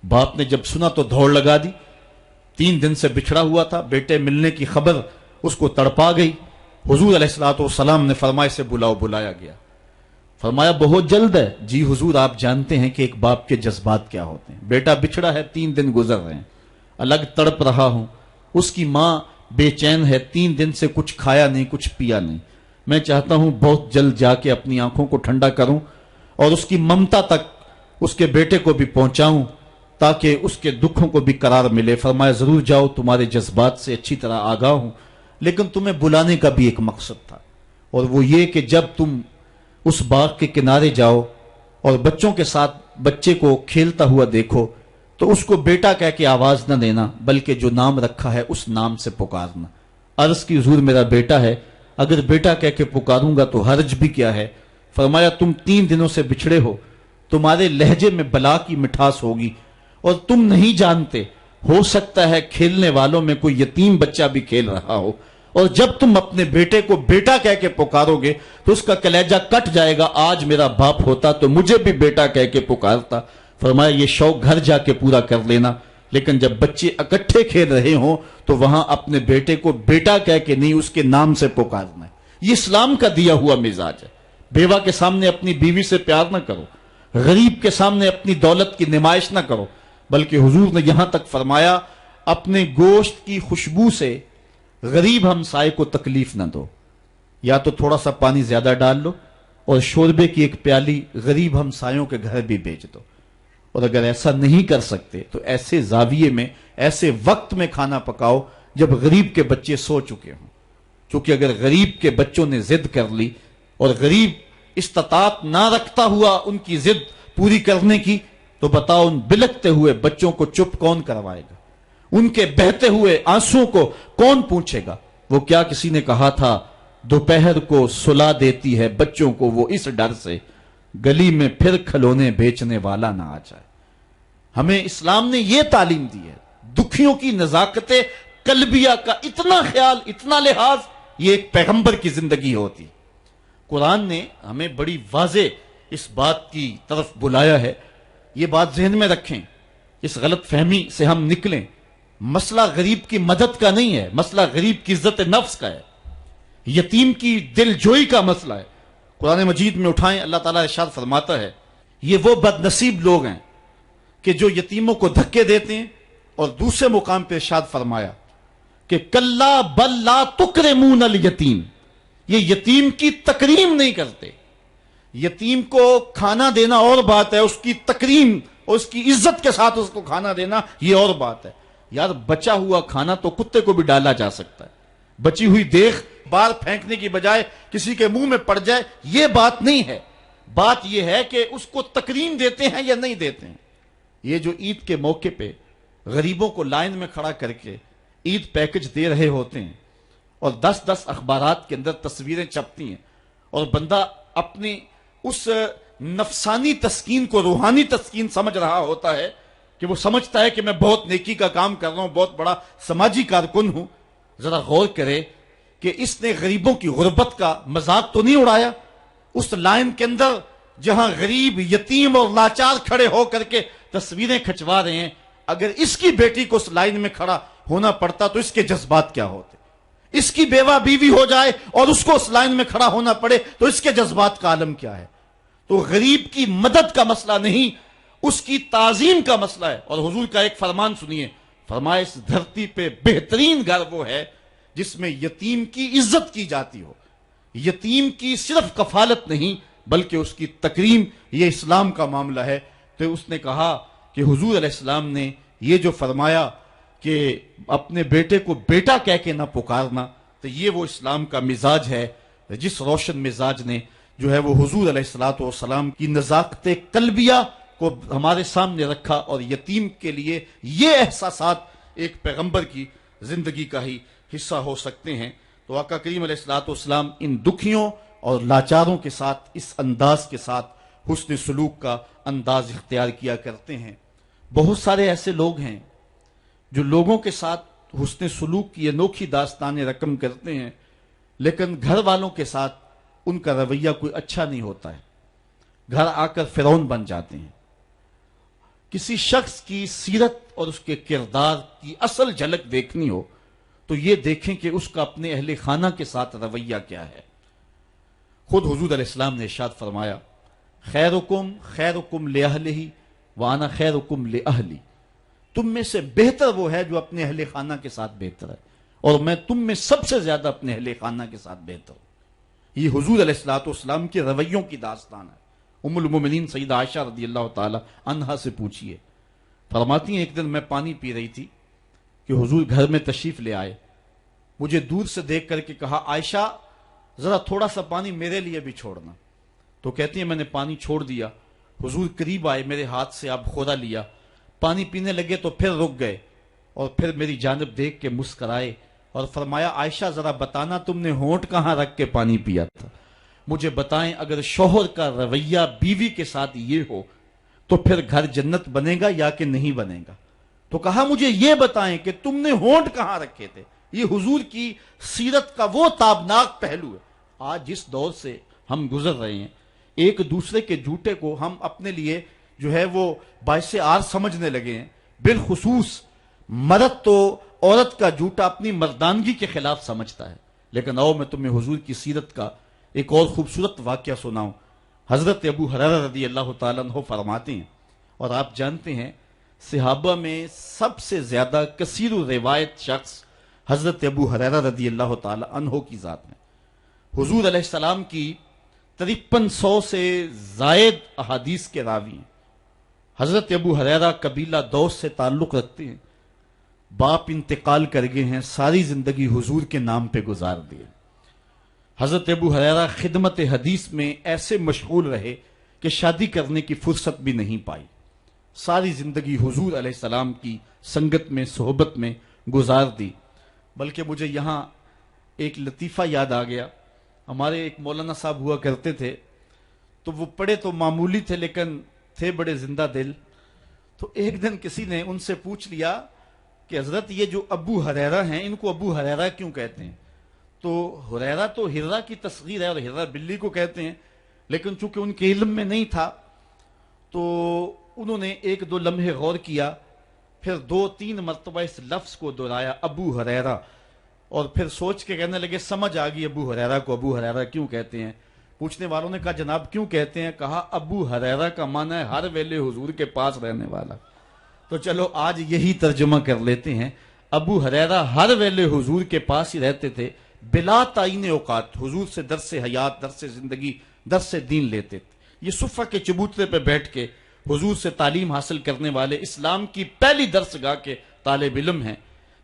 باپ نے جب سنا تو دوڑ لگا دی، 3 دن سے بچھڑا ہوا تھا، بیٹے ملنے کی خبر اس کو تڑپا گئی۔ حضور علیہ الصلوۃ والسلام نے فرمایا اسے بلاؤ، بلایا گیا۔ فرمایا بہت جلد ہے؟ جی حضور آپ جانتے ہیں کہ ایک باپ کے جذبات کیا ہوتے ہیں، بیٹا بچھڑا ہے، 3 دن گزر رہے ہیں، الگ تڑپ رہا ہوں، اس کی ماں بے چین ہے، 3 دن سے کچھ کھایا نہیں، کچھ پیا نہیں، میں چاہتا ہوں بہت جلد جا کے اپنی آنکھوں کو ٹھنڈا کروں اور اس کی ممتا تک اس کے بیٹے کو بھی پہنچاؤں تاکہ اس کے دکھوں کو بھی قرار ملے۔ فرمایا ضرور جاؤ، تمہارے جذبات سے اچھی طرح آگاہ ہوں، لیکن تمہیں بلانے کا بھی ایک مقصد تھا، اور وہ یہ کہ جب تم اس باغ کے کنارے جاؤ اور بچوں کے ساتھ بچے کو کھیلتا ہوا دیکھو تو اس کو بیٹا کہہ کے آواز نہ دینا، بلکہ جو نام رکھا ہے اس نام سے پکارنا۔ عرض کی حضور میرا بیٹا ہے، اگر بیٹا کہہ کے پکاروں گا تو حرج بھی کیا ہے؟ فرمایا تم 3 دنوں سے بچھڑے ہو، تمہارے لہجے میں بلا کی مٹھاس ہوگی اور تم نہیں جانتے، ہو سکتا ہے کھیلنے والوں میں کوئی یتیم بچہ بھی کھیل رہا ہو، اور جب تم اپنے بیٹے کو بیٹا کہہ کے پکارو گے تو اس کا کلیجہ کٹ جائے گا، آج میرا باپ ہوتا تو مجھے بھی بیٹا کہہ کے پکارتا۔ فرمایا یہ شوق گھر جا کے پورا کر لینا، لیکن جب بچے اکٹھے کھیل رہے ہوں تو وہاں اپنے بیٹے کو بیٹا کہہ کے نہیں، اس کے نام سے پکارنا ہے۔ یہ اسلام کا دیا ہوا مزاج ہے۔ بیوہ کے سامنے اپنی بیوی سے پیار نہ کرو، غریب کے سامنے اپنی دولت کی نمائش نہ کرو، بلکہ حضور نے یہاں تک فرمایا اپنے گوشت کی خوشبو سے غریب ہمسائے کو تکلیف نہ دو، یا تو تھوڑا سا پانی زیادہ ڈال لو اور شوربے کی ایک پیالی غریب ہمسایوں کے گھر بھی بیچ دو، اور اگر ایسا نہیں کر سکتے تو ایسے زاویے میں ایسے وقت میں کھانا پکاؤ جب غریب کے بچے سو چکے ہوں، کیونکہ اگر غریب کے بچوں نے ضد کر لی اور غریب استطاعت نہ رکھتا ہوا ان کی ضد پوری کرنے کی، تو بتاؤ ان بلکتے ہوئے بچوں کو چپ کون کروائے گا؟ ان کے بہتے ہوئے آنسوں کو کون پوچھے گا؟ وہ کیا کسی نے کہا تھا دوپہر کو سلا دیتی ہے بچوں کو وہ اس ڈر سے گلی میں پھر کھلونے بیچنے والا نہ آ جائے۔ ہمیں اسلام نے یہ تعلیم دی ہے، دکھیوں کی نزاکت قلبیہ کا اتنا خیال، اتنا لحاظ، یہ ایک پیغمبر کی زندگی ہوتی۔ قرآن نے ہمیں بڑی واضح اس بات کی طرف بلایا ہے، یہ بات ذہن میں رکھیں، اس غلط فہمی سے ہم نکلیں۔ مسئلہ غریب کی مدد کا نہیں ہے، مسئلہ غریب کی عزت نفس کا ہے، یتیم کی دل جوئی کا مسئلہ ہے۔ قرآن مجید میں اٹھائیں، اللہ تعالیٰ ارشاد فرماتا ہے یہ وہ بد نصیب لوگ ہیں کہ جو یتیموں کو دھکے دیتے ہیں، اور دوسرے مقام پہ ارشاد فرمایا کہ کلا بل لا تکرمون الیتیم، یہ یتیم کی تکریم نہیں کرتے۔ یتیم کو کھانا دینا اور بات ہے، اس کی تکریم اور اس کی عزت کے ساتھ اس کو کھانا دینا یہ اور بات ہے۔ یار بچا ہوا کھانا تو کتے کو بھی ڈالا جا سکتا ہے، بچی ہوئی دیکھ بار پھینکنے کی بجائے کسی کے منہ میں پڑ جائے یہ بات نہیں ہے۔ بات یہ ہے کہ اس کو تکریم دیتے ہیں یا نہیں دیتے ہیں۔ یہ جو عید کے موقع پہ غریبوں کو لائن میں کھڑا کر کے عید پیکج دے رہے ہوتے ہیں اور 10 اخبارات کے اندر تصویریں چھپتی ہیں اور بندہ اپنی اس نفسانی تسکین کو روحانی تسکین سمجھ رہا ہوتا ہے کہ وہ سمجھتا ہے کہ میں بہت نیکی کا کام کر رہا ہوں، بہت بڑا سماجی کارکن ہوں۔ ذرا غور کرے کہ اس نے غریبوں کی غربت کا مذاق تو نہیں اڑایا؟ اس لائن کے اندر جہاں غریب، یتیم اور لاچار کھڑے ہو کر کے تصویریں کھچوا رہے ہیں، اگر اس کی بیٹی کو اس لائن میں کھڑا ہونا پڑتا تو اس کے جذبات کیا ہوتے؟ اس کی بیوہ بیوی ہو جائے اور اس کو اس لائن میں کھڑا ہونا پڑے تو اس کے جذبات کا عالم کیا ہے؟ تو غریب کی مدد کا مسئلہ نہیں، اس کی تعظیم کا مسئلہ ہے۔ اور حضور کا ایک فرمان سنیے، فرمایا اس دھرتی پہ بہترین گھر وہ ہے جس میں یتیم کی عزت کی جاتی ہو، یتیم کی صرف کفالت نہیں بلکہ اس کی تکریم، یہ اسلام کا معاملہ ہے۔ تو اس نے کہا کہ حضور علیہ السلام نے یہ جو فرمایا کہ اپنے بیٹے کو بیٹا کہہ کے نہ پکارنا، تو یہ وہ اسلام کا مزاج ہے جس روشن مزاج نے جو ہے وہ حضور علیہ السلام کی نزاکت قلبیہ کو ہمارے سامنے رکھا، اور یتیم کے لیے یہ احساسات ایک پیغمبر کی زندگی کا ہی حصہ ہو سکتے ہیں۔ تو آقا کریم علیہ السلام ان دکھیوں اور لاچاروں کے ساتھ اس انداز کے ساتھ حسن سلوک کا انداز اختیار کیا کرتے ہیں۔ بہت سارے ایسے لوگ ہیں جو لوگوں کے ساتھ حسن سلوک کی انوکھی داستانیں رقم کرتے ہیں، لیکن گھر والوں کے ساتھ ان کا رویہ کوئی اچھا نہیں ہوتا ہے، گھر آ کر فرعون بن جاتے ہیں۔ کسی شخص کی سیرت اور اس کے کردار کی اصل جھلک دیکھنی ہو تو یہ دیکھیں کہ اس کا اپنے اہل خانہ کے ساتھ رویہ کیا ہے۔ خود حضور علیہ السلام نے ارشاد فرمایا، خیرکم خیرکم لأہلہ وانا خیرکم لأہلی، تم میں سے بہتر وہ ہے جو اپنے اہل خانہ کے ساتھ بہتر ہے، اور میں تم میں سب سے زیادہ اپنے اہل خانہ کے ساتھ بہتر ہوں۔ یہ حضور علیہ السلام کے رویوں کی داستان ہے۔ ام المومنین سیدہ عائشہ رضی اللہ تعالی عنہا سے پوچھئے، فرماتی ہیں ایک دن میں پانی پی رہی تھی کہ حضور گھر میں تشریف لے آئے، مجھے دور سے دیکھ کر کے کہا، عائشہ ذرا تھوڑا سا پانی میرے لیے بھی چھوڑنا۔ تو کہتی ہیں میں نے پانی چھوڑ دیا، حضور قریب آئے، میرے ہاتھ سے آپ خورا لیا، پانی پینے لگے تو پھر رک گئے اور پھر میری جانب دیکھ کے مسکرائے اور فرمایا، عائشہ ذرا بتانا تم نے ہونٹ کہاں رکھ کے پانی پیا تھا؟ مجھے بتائیں اگر شوہر کا رویہ بیوی کے ساتھ یہ ہو تو پھر گھر جنت بنے گا یا کہ نہیں بنے گا؟ تو کہا مجھے یہ بتائیں کہ تم نے ہونٹ کہاں رکھے تھے۔ یہ حضور کی سیرت کا وہ تابناک پہلو ہے۔ آج جس دور سے ہم گزر رہے ہیں، ایک دوسرے کے جھوٹے کو ہم اپنے لیے جو ہے وہ باعث عار سمجھنے لگے ہیں۔ بالخصوص مرد تو عورت کا جھوٹا اپنی مردانگی کے خلاف سمجھتا ہے۔ لیکن آؤ میں تمہیں حضور کی سیرت کا ایک اور خوبصورت واقعہ سناؤں۔ حضرت ابو ہریرہ رضی اللہ تعالیٰ عنہ فرماتے ہیں، اور آپ جانتے ہیں صحابہ میں سب سے زیادہ کثیر روایت شخص حضرت ابو ہریرہ رضی اللہ تعالیٰ عنہ کی ذات میں۔ حضور علیہ السلام کی 5300 سے زائد احادیث کے راوی ہیں۔ حضرت ابو ہریرہ قبیلہ دوس سے تعلق رکھتے ہیں، باپ انتقال کر گئے ہیں، ساری زندگی حضور کے نام پہ گزار دیے۔ حضرت ابو ہریرہ خدمت حدیث میں ایسے مشغول رہے کہ شادی کرنے کی فرصت بھی نہیں پائی، ساری زندگی حضور علیہ السلام کی سنگت میں، صحبت میں گزار دی۔ بلکہ مجھے یہاں ایک لطیفہ یاد آ گیا، ہمارے ایک مولانا صاحب ہوا کرتے تھے، تو وہ پڑھے تو معمولی تھے لیکن تھے بڑے زندہ دل۔ تو ایک دن کسی نے ان سے پوچھ لیا کہ حضرت یہ جو ابو ہریرہ ہیں ان کو ابو ہریرہ کیوں کہتے ہیں؟ تو ہریرہ تو ہرہ کی تصغیر ہے اور ہرہ بلی کو کہتے ہیں، لیکن چونکہ ان کے علم میں نہیں تھا تو انہوں نے ایک دو لمحے غور کیا، پھر 2-3 مرتبہ اس لفظ کو دہرایا ابو ہریرہ، اور پھر سوچ کے کہنے لگے سمجھ آ گئی ابو ہریرہ کو ابو ہریرہ کیوں کہتے ہیں۔ پوچھنے والوں نے کہا جناب کیوں کہتے ہیں؟ کہا ابو ہریرہ کا معنی ہے ہر ویلے حضور کے پاس رہنے والا۔ تو چلو آج یہی ترجمہ کر لیتے ہیں، ابو ہریرہ ہر ویلے حضور کے پاس ہی رہتے تھے، بلا تعین اوقات حضور سے درس حیات، درس زندگی، درس دین لیتے تھے۔ یہ صفہ کے چبوترے پہ بیٹھ کے حضور سے تعلیم حاصل کرنے والے اسلام کی پہلی درسگاہ کے طالب علم ہیں۔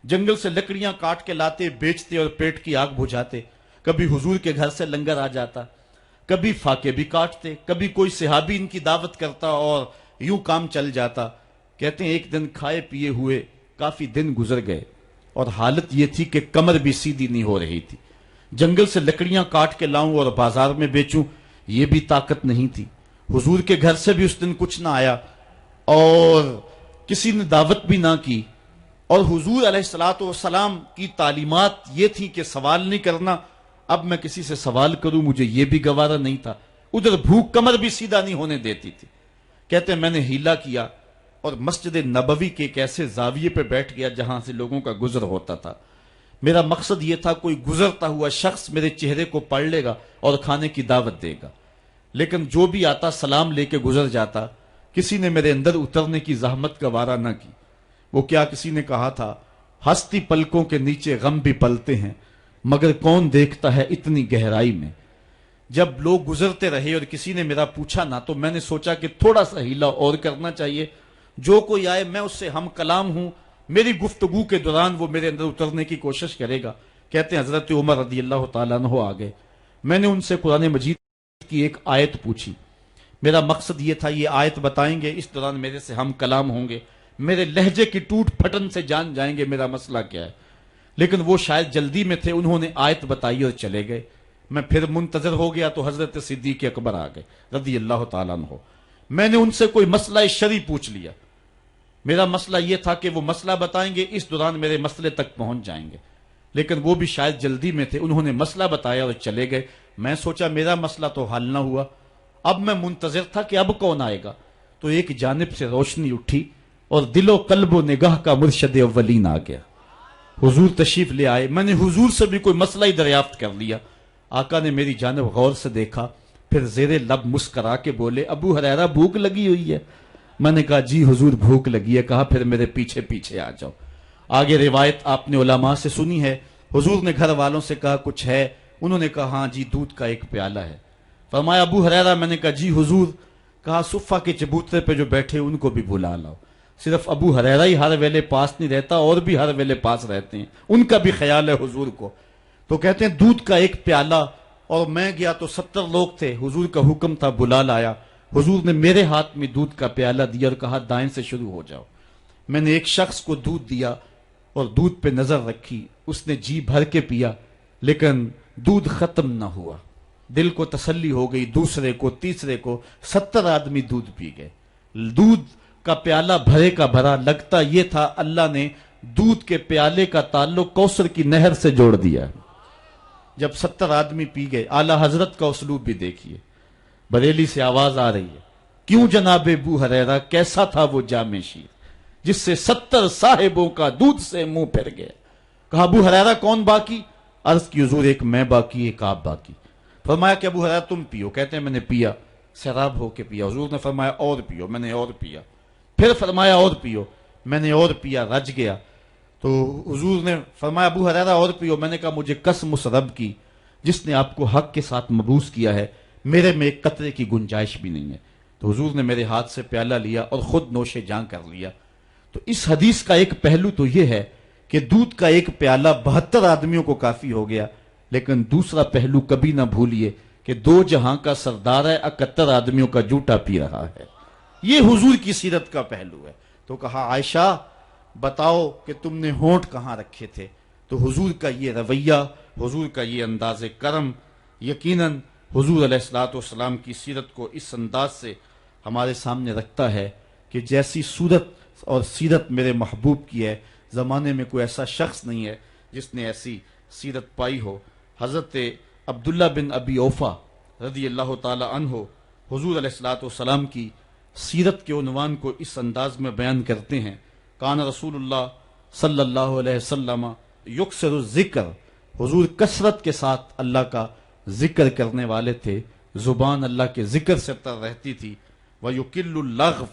جنگل سے لکڑیاں کاٹ کے لاتے، بیچتے اور پیٹ کی آگ بجھاتے۔ کبھی حضور کے گھر سے لنگر آ جاتا، کبھی فاقے بھی کاٹتے، کبھی کوئی صحابی ان کی دعوت کرتا اور یوں کام چل جاتا۔ کہتے ہیں ایک دن کھائے پیے ہوئے کافی دن گزر گئے اور حالت یہ تھی کہ کمر بھی سیدھی نہیں ہو رہی تھی۔ جنگل سے لکڑیاں کاٹ کے لاؤں اور بازار میں بیچوں، یہ بھی طاقت نہیں تھی۔ حضور کے گھر سے بھی اس دن کچھ نہ آیا اور کسی نے دعوت بھی نہ کی، اور حضور علیہ الصلوۃ والسلام کی تعلیمات یہ تھی کہ سوال نہیں کرنا۔ اب میں کسی سے سوال کروں مجھے یہ بھی گوارا نہیں تھا، ادھر بھوک کمر بھی سیدھا نہیں ہونے دیتی تھی۔ کہتے ہیں میں نے ہیلا کیا اور مسجد نبوی کے ایک ایسے زاویے پہ بیٹھ گیا جہاں سے لوگوں کا گزر ہوتا تھا۔ میرا مقصد یہ تھا کوئی گزرتا ہوا شخص میرے چہرے کو پڑھ لے گا اور کھانے کی دعوت دے گا، لیکن جو بھی آتا سلام لے کے گزر جاتا۔ کسی نے میرے اندر اترنے کی زحمت گوارا نہ کی۔ وہ کیا کسی نے کہا تھا، ہستی پلکوں کے نیچے غم بھی پلتے ہیں مگر کون دیکھتا ہے اتنی گہرائی میں۔ جب لوگ گزرتے رہے اور کسی نے میرا پوچھا نہ تو میں نے سوچا کہ تھوڑا سا ہیلا اور کرنا چاہیے، جو کوئی آئے میں اس سے ہم کلام ہوں، میری گفتگو کے دوران وہ میرے اندر اترنے کی کوشش کرے گا۔ کہتے ہیں حضرت عمر رضی اللہ تعالیٰ عنہ آ گئے، میں نے ان سے قرآن مجید کی ایک آیت پوچھی۔ میرا مقصد یہ تھا یہ آیت بتائیں گے، اس دوران میرے سے ہم کلام ہوں گے، میرے لہجے کی ٹوٹ پھٹن سے جان جائیں گے میرا مسئلہ کیا ہے۔ لیکن وہ شاید جلدی میں تھے، انہوں نے آیت بتائی اور چلے گئے۔ میں پھر منتظر ہو گیا تو حضرت صدیق اکبر آ گئے رضی اللہ تعالیٰ عنہ۔ میں نے ان سے کوئی مسئلہ شرعی پوچھ لیا، میرا مسئلہ یہ تھا کہ وہ مسئلہ بتائیں گے، اس دوران میرے مسئلے تک پہنچ جائیں گے، لیکن وہ بھی شاید جلدی میں تھے، انہوں نے مسئلہ بتایا اور چلے گئے۔ میں سوچا میرا مسئلہ تو حل نہ ہوا، اب میں منتظر تھا کہ اب کون آئے گا۔ تو ایک جانب سے روشنی اٹھی اور دل و قلب و نگاہ کا مرشد اولین آ گیا، حضور تشریف لے آئے۔ میں نے حضور سے بھی کوئی مسئلہ ہی دریافت کر لیا۔ آقا نے میری جانب غور سے دیکھا، پھر زیر لب مسکرا کے بولے، ابو ہریرہ بھوک لگی ہوئی ہے؟ میں نے کہا جی حضور بھوک لگی ہے۔ کہا پھر میرے پیچھے پیچھے آ جاؤ۔ آگے روایت آپ نے علماء سے سنی ہے، حضور نے گھر والوں سے کہا کچھ ہے؟ انہوں نے کہا ہاں جی دودھ کا ایک پیالہ ہے۔ فرمایا ابو ہریرہ؟ میں نے کہا جی حضور۔ کہا صفہ کے چبوترے پہ جو بیٹھے ان کو بھی بلا لاؤ۔ صرف ابو ہریرہ ہی ہر ویلے پاس نہیں رہتا، اور بھی ہر ویلے پاس رہتے ہیں، ان کا بھی خیال ہے حضور کو۔ تو کہتے ہیں دودھ کا ایک پیالہ، اور میں گیا تو 70 لوگ تھے، حضور کا حکم تھا بلا لایا۔ حضور نے میرے ہاتھ میں دودھ کا پیالہ دیا اور کہا دائیں سے شروع ہو جاؤ۔ میں نے ایک شخص کو دودھ دیا اور دودھ پہ نظر رکھی، اس نے جی بھر کے پیا، لیکن دودھ ختم نہ ہوا۔ دل کو تسلی ہو گئی، دوسرے کو، تیسرے کو، 70 آدمی دودھ پی گئے۔ دودھ کا پیالہ بھرے کا بھرا، لگتا یہ تھا اللہ نے دودھ کے پیالے کا تعلق کوثر کی نہر سے جوڑ دیا۔ جب 70 آدمی پی گئے، اعلی حضرت کا اسلوب بھی دیکھیے۔ بریلی سے آواز آ رہی ہے، کیوں جناب ابو ہریرہ کیسا تھا وہ جام شیر جس سے 70 صاحبوں کا دودھ سے منہ پھر گیا؟ کہا ابو ہریرہ کون باقی؟ عرض کی حضور ایک میں باقی، ایک آپ باقی۔ فرمایا کہ ابو ہریرہ تم پیو۔ کہتے ہیں میں نے پیا، سیراب ہو کے پیا۔ حضور نے فرمایا اور پیو، میں نے اور پیا۔ پھر فرمایا اور پیو، میں نے اور پیا، رج گیا۔ تو حضور نے فرمایا ابو ہریرہ اور پیو۔ میں نے کہا مجھے قسم اس رب کی جس نے آپ کو حق کے ساتھ مبعوث کیا ہے، میرے میں ایک قطرے کی گنجائش بھی نہیں ہے۔ تو حضور نے میرے ہاتھ سے پیالہ لیا اور خود نوش جاں کر لیا۔ تو اس حدیث کا ایک پہلو تو یہ ہے کہ دودھ کا ایک پیالہ 72 آدمیوں کو کافی ہو گیا، لیکن دوسرا پہلو کبھی نہ بھولیے کہ 2 جہاں کا سردار ہے، 71 آدمیوں کا جوٹا پی رہا ہے۔ یہ حضور کی سیرت کا پہلو ہے۔ تو کہا عائشہ بتاؤ کہ تم نے ہونٹ کہاں رکھے تھے؟ تو حضور کا یہ رویہ، حضور کا یہ انداز کرم یقیناً حضور علیہ الصلوۃ والسلام کی سیرت کو اس انداز سے ہمارے سامنے رکھتا ہے کہ جیسی صورت اور سیرت میرے محبوب کی ہے، زمانے میں کوئی ایسا شخص نہیں ہے جس نے ایسی سیرت پائی ہو۔ حضرت عبداللہ بن ابی اوفا رضی اللہ تعالی عنہ حضور علیہ الصلوۃ والسلام کی سیرت کے عنوان کو اس انداز میں بیان کرتے ہیں، کان رسول اللہ صلی اللہ علیہ وسلم یکثر الذکر، حضور کثرت کے ساتھ اللہ کا ذکر کرنے والے تھے، زبان اللہ کے ذکر سے تر رہتی تھی، وَيُقِلُّ اللَّغْوَ،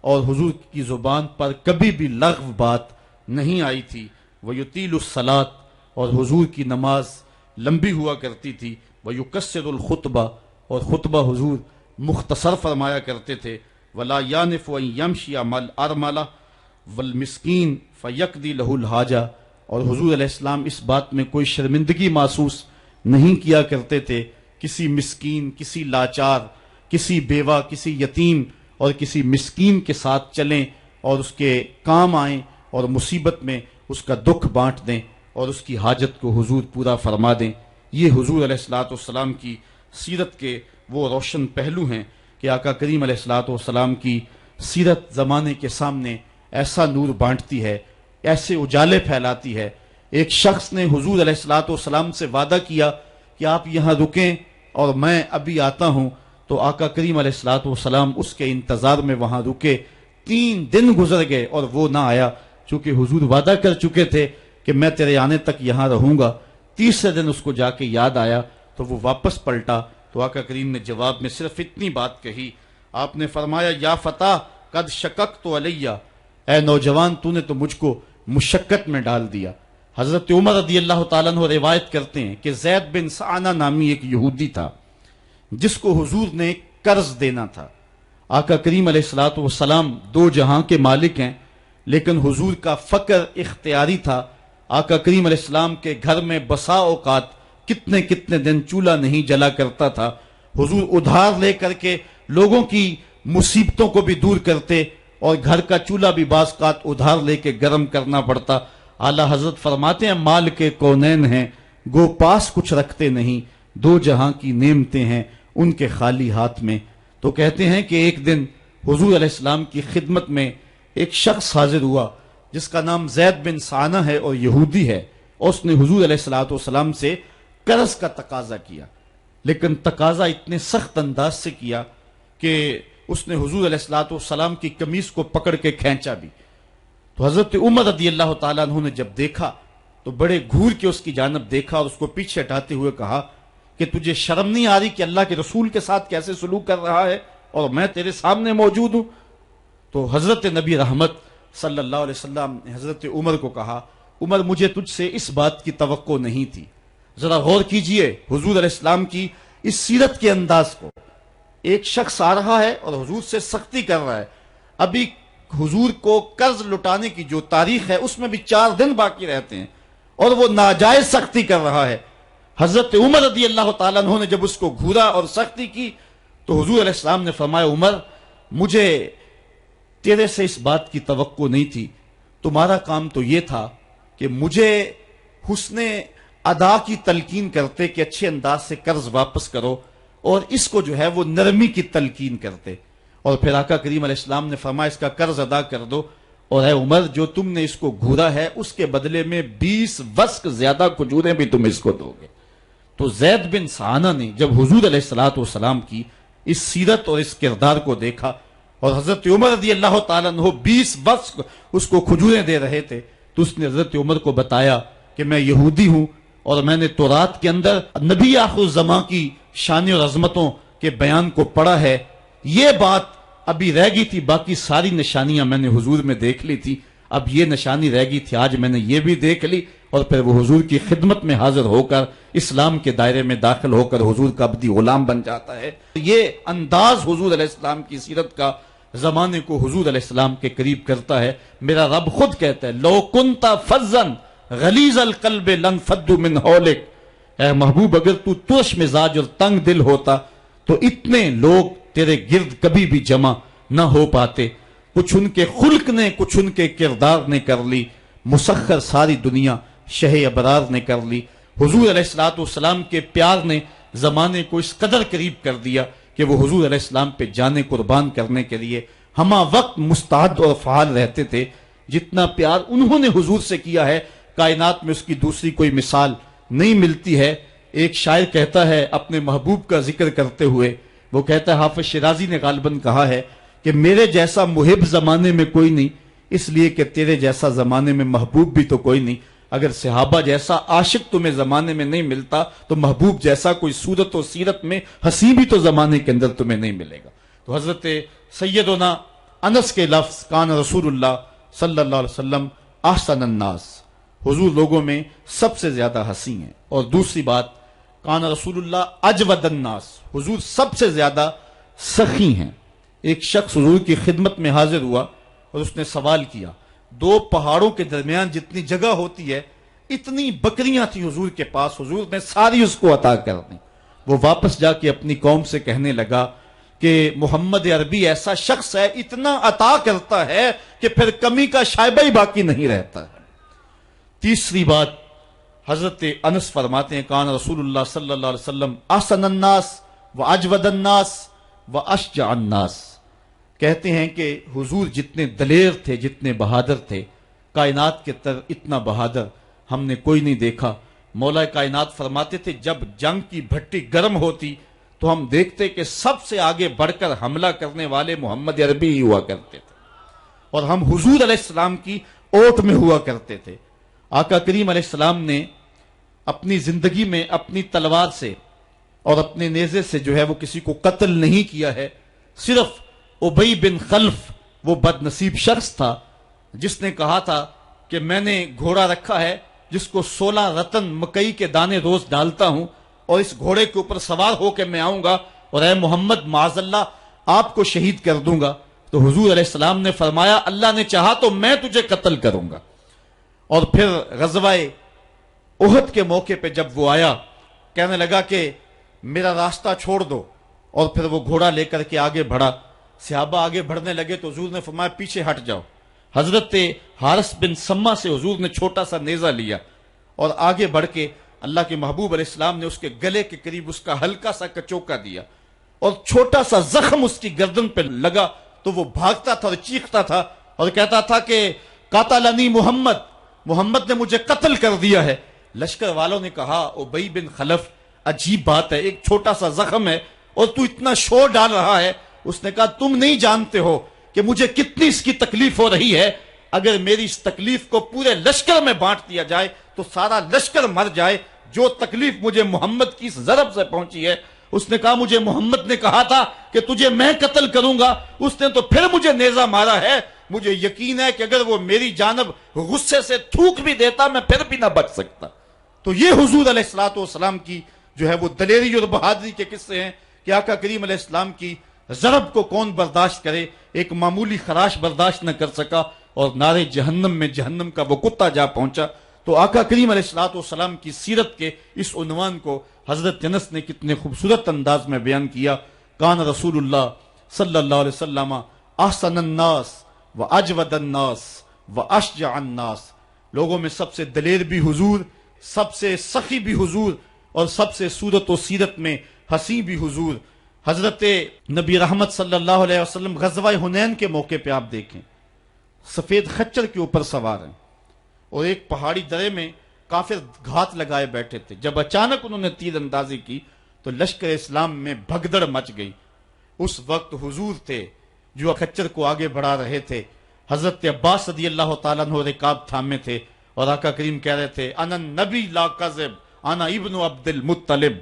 اور حضور کی زبان پر کبھی بھی لغو بات نہیں آئی تھی، وَيُطِيلُ الصَّلَاةَ، اور حضور کی نماز لمبی ہوا کرتی تھی، وَيُقَصِّرُ الْخُطْبَةَ، اور خطبہ حضور مختصر فرمایا کرتے تھے، وَلَا يَانِفُ أَن يَمْشِيَ مَعَ الْأَرْمَلَةِ وَالْمِسْكِينِ فَيَقْضِي لَهُ الْحَاجَةَ، اور حضور علیہ السلام اس بات میں کوئی شرمندگی محسوس نہیں کیا کرتے تھے کسی مسکین، کسی لاچار، کسی بیوہ، کسی یتیم اور کسی مسکین کے ساتھ چلیں اور اس کے کام آئیں اور مصیبت میں اس کا دکھ بانٹ دیں اور اس کی حاجت کو حضور پورا فرما دیں۔ یہ حضور علیہ الصلوۃ والسلام کی سیرت کے وہ روشن پہلو ہیں کہ آقا کریم علیہ الصلوۃ والسلام کی سیرت زمانے کے سامنے ایسا نور بانٹتی ہے، ایسے اجالے پھیلاتی ہے۔ ایک شخص نے حضور علیہ الصلوۃ والسلام سے وعدہ کیا کہ آپ یہاں رکیں اور میں ابھی آتا ہوں، تو آقا کریم علیہ الصلوۃ والسلام اس کے انتظار میں وہاں رکے۔ 3 دن گزر گئے اور وہ نہ آیا، چونکہ حضور وعدہ کر چکے تھے کہ میں تیرے آنے تک یہاں رہوں گا۔ تیسرے دن اس کو جا کے یاد آیا تو وہ واپس پلٹا، تو آقا کریم نے جواب میں صرف اتنی بات کہی، آپ نے فرمایا یا فتح قد شککت علیہ، اے نوجوان تو نے تو مجھ کو مشقت میں ڈال دیا۔ حضرت عمر رضی اللہ تعالیٰ عنہ روایت کرتے ہیں کہ زید بن سعنہ نامی ایک یہودی تھا جس کو حضور نے قرض دینا تھا۔ آقا کریم علیہ الصلوۃ والسلام 2 جہاں کے مالک ہیں، لیکن حضور کا فقر اختیاری تھا۔ آقا کریم علیہ السلام کے گھر میں بسا اوقات کتنے دن چولہا نہیں جلا کرتا تھا۔ حضور ادھار لے کر کے لوگوں کی مصیبتوں کو بھی دور کرتے اور گھر کا چولہا بھی بعض اوقات ادھار لے کے گرم کرنا پڑتا۔ اعلیٰ حضرت فرماتے ہیں مال کے کونین ہیں گو پاس کچھ رکھتے نہیں، 2 جہاں کی نعمتیں ہیں ان کے خالی ہاتھ میں۔ تو کہتے ہیں کہ ایک دن حضور علیہ السلام کی خدمت میں ایک شخص حاضر ہوا جس کا نام زید بن سعنہ ہے اور یہودی ہے، اور اس نے حضور علیہ الصلوۃ والسلام سے قرض کا تقاضا کیا، لیکن تقاضا اتنے سخت انداز سے کیا کہ اس نے حضور علیہ الصلوۃ والسلام کی قمیص کو پکڑ کے کھینچا بھی۔ تو حضرت عمر رضی اللہ تعالیٰ عنہ نے جب دیکھا تو بڑے گھور کے اس کی جانب دیکھا اور اس کو پیچھے ہٹاتے ہوئے کہا کہ تجھے شرم نہیں آ رہی کہ اللہ کے رسول کے ساتھ کیسے سلوک کر رہا ہے اور میں تیرے سامنے موجود ہوں؟ تو حضرت نبی رحمت صلی اللہ علیہ وسلم نے حضرت عمر کو کہا عمر مجھے تجھ سے اس بات کی توقع نہیں تھی۔ ذرا غور کیجئے حضور علیہ السلام کی اس سیرت کے انداز کو۔ ایک شخص آ رہا ہے اور حضور سے سختی کر رہا ہے، ابھی حضور کو قرض لٹانے کی جو تاریخ ہے اس میں بھی 4 دن باقی رہتے ہیں اور وہ ناجائز سختی کر رہا ہے۔ حضرت عمر رضی اللہ تعالیٰ عنہ نے جب اس کو گھورا اور سختی کی تو حضور علیہ السلام نے فرمایا عمر مجھے تیرے سے اس بات کی توقع نہیں تھی، تمہارا کام تو یہ تھا کہ مجھے حسن ادا کی تلقین کرتے کہ اچھے انداز سے قرض واپس کرو، اور اس کو جو ہے وہ نرمی کی تلقین کرتے، اور پھر آقا کریم علیہ السلام نے فرمایا اس کا قرض ادا کر دو، اور اے عمر جو تم نے اس کو گھورا ہے اس کے بدلے میں 20 وسق زیادہ کھجوریں بھی تم اس کو دو گے۔ تو زید بن سعنہ نے جب حضور علیہ الصلوۃ والسلام کی اس سیرت اور اس کردار کو دیکھا اور حضرت عمر رضی اللہ تعالیٰ عنہ 20 وسق اس کو کھجوریں دے رہے تھے، تو اس نے حضرت عمر کو بتایا کہ میں یہودی ہوں اور میں نے تورات کے اندر نبی آخر الزمان کی شان اور عظمتوں کے بیان کو پڑھا ہے، یہ بات ابھی رہ گئی تھی، باقی ساری نشانیاں میں نے حضور میں دیکھ لی تھی، اب یہ نشانی رہ گئی تھی، آج میں نے یہ بھی دیکھ لی، اور پھر وہ حضور کی خدمت میں حاضر ہو کر اسلام کے دائرے میں داخل ہو کر حضور کا عبدی غلام بن جاتا ہے۔ یہ انداز حضور علیہ السلام کی سیرت کا زمانے کو حضور علیہ السلام کے قریب کرتا ہے۔ میرا رب خود کہتا ہے لو کنت فظا غلیظ القلب لانفضوا من حولک، اے محبوب اگر تو ترش مزاج اور تنگ دل ہوتا تو اتنے لوگ تیرے گرد کبھی بھی جمع نہ ہو پاتے۔ کچھ ان کے خلق نے کچھ ان کے کردار نے کر لی، مسخر ساری دنیا شہ ابرار نے کر لی۔ حضور علیہ الصلوۃ والسلام کے پیار نے زمانے کو اس قدر قریب کر دیا کہ وہ حضور علیہ السلام پہ جانے قربان کرنے کے لیے ہمہ وقت مستعد اور فعال رہتے تھے۔ جتنا پیار انہوں نے حضور سے کیا ہے کائنات میں اس کی دوسری کوئی مثال نہیں ملتی ہے۔ ایک شاعر کہتا ہے اپنے محبوب کا ذکر کرتے ہوئے، وہ کہتا ہے حافظ شیرازی نے غالباً کہا ہے کہ میرے جیسا محب زمانے میں کوئی نہیں، اس لیے کہ تیرے جیسا زمانے میں محبوب بھی تو کوئی نہیں۔ اگر صحابہ جیسا عاشق تمہیں زمانے میں نہیں ملتا تو محبوب جیسا کوئی صورت و سیرت میں حسین بھی تو زمانے کے اندر تمہیں نہیں ملے گا۔ تو حضرت سیدنا انس کے لفظ کان رسول اللہ صلی اللہ علیہ وسلم احسن الناس، حضور لوگوں میں سب سے زیادہ حسین ہیں۔ اور دوسری بات کان رسول اللہ اجود الناس، حضور سب سے زیادہ سخی ہیں۔ ایک شخص حضور کی خدمت میں حاضر ہوا اور اس نے سوال کیا، 2 پہاڑوں کے درمیان جتنی جگہ ہوتی ہے اتنی بکریاں تھیں حضور کے پاس، حضور نے ساری اس کو عطا کر دی۔ وہ واپس جا کے اپنی قوم سے کہنے لگا کہ محمد عربی ایسا شخص ہے، اتنا عطا کرتا ہے کہ پھر کمی کا شائبہ ہی باقی نہیں رہتا ہے۔ تیسری بات، حضرت انس فرماتے ہیں کان رسول اللہ صلی اللہ علیہ وسلم احسن الناس و اجود الناس و اشجع الناس، کہتے ہیں کہ حضور جتنے دلیر تھے، جتنے بہادر تھے، کائنات کے تر اتنا بہادر ہم نے کوئی نہیں دیکھا۔ مولا کائنات فرماتے تھے جب جنگ کی بھٹی گرم ہوتی تو ہم دیکھتے کہ سب سے آگے بڑھ کر حملہ کرنے والے محمد عربی ہی ہوا کرتے تھے، اور ہم حضور علیہ السلام کی اوٹ میں ہوا کرتے تھے۔ آقا کریم علیہ السلام نے اپنی زندگی میں اپنی تلوار سے اور اپنے نیزے سے جو ہے وہ کسی کو قتل نہیں کیا ہے، صرف ابی بن خلف وہ بد نصیب شخص تھا جس نے کہا تھا کہ میں نے گھوڑا رکھا ہے جس کو 16 رتن مکئی کے دانے روز ڈالتا ہوں، اور اس گھوڑے کے اوپر سوار ہو کے میں آؤں گا اور اے محمد معاذ اللہ آپ کو شہید کر دوں گا۔ تو حضور علیہ السلام نے فرمایا اللہ نے چاہا تو میں تجھے قتل کروں گا۔ اور پھر غزوہ احد کے موقع پہ جب وہ آیا، کہنے لگا کہ میرا راستہ چھوڑ دو، اور پھر وہ گھوڑا لے کر کے آگے بڑھا۔ صحابہ آگے بڑھنے لگے تو حضور نے فرمایا پیچھے ہٹ جاؤ۔ حضرت حارث بن سما سے حضور نے چھوٹا سا نیزہ لیا اور آگے بڑھ کے اللہ کے محبوب علیہ السلام نے اس کے گلے کے قریب اس کا ہلکا سا کچوکا دیا، اور چھوٹا سا زخم اس کی گردن پہ لگا تو وہ بھاگتا تھا اور چیختا تھا اور کہتا تھا کہ قاتلنی محمد، محمد نے مجھے قتل کر دیا ہے۔ لشکر والوں نے کہا ابی بن خلف عجیب بات ہے، ایک چھوٹا سا زخم ہے اور تو اتنا شور ڈال رہا ہے۔ اس نے کہا تم نہیں جانتے ہو کہ مجھے کتنی اس کی تکلیف ہو رہی ہے، اگر میری اس تکلیف کو پورے لشکر میں بانٹ دیا جائے تو سارا لشکر مر جائے، جو تکلیف مجھے محمد کی اس ضرب سے پہنچی ہے۔ اس نے کہا مجھے محمد نے کہا تھا کہ تجھے میں قتل کروں گا، اس نے تو پھر مجھے نیزہ مارا ہے، مجھے یقین ہے کہ اگر وہ میری جانب غصے سے تھوک بھی دیتا میں پھر بھی نہ بچ سکتا۔ تو یہ حضور علیہ الصلوۃ والسلام کی جو ہے وہ دلیری اور بہادری کے قصے ہیں کہ آقا کریم علیہ السلام کی ضرب کو کون برداشت کرے، ایک معمولی خراش برداشت نہ کر سکا اور نارے جہنم میں جہنم کا وہ کتا جا پہنچا۔ تو آقا کریم علیہ الصلوۃ والسلام کی سیرت کے اس عنوان کو حضرت انس نے کتنے خوبصورت انداز میں بیان کیا۔ کان رسول اللہ صلی اللہ علیہ وسلم احسن الناس و اجود الناس و اشجع الناس، لوگوں میں سب سے دلیر بھی حضور، سب سے سخی بھی حضور، اور سب سے صورت و سیرت میں حسین بھی حضور۔ حضرت نبی رحمت صلی اللہ علیہ وسلم غزوہ حنین کے موقع پہ آپ دیکھیں سفید خچر کے اوپر سوار ہیں اور ایک پہاڑی درے میں کافر گھات لگائے بیٹھے تھے۔ جب اچانک انہوں نے تیر اندازی کی تو لشکر اسلام میں بھگدڑ مچ گئی۔ اس وقت حضور تھے جو خچر کو آگے بڑھا رہے تھے، حضرت عباس رضی اللہ تعالیٰ عنہ رکاب تھامے تھے اور آقا کریم کہہ رہے تھے انا نبی لا کذب انا ابن عبد المطلب،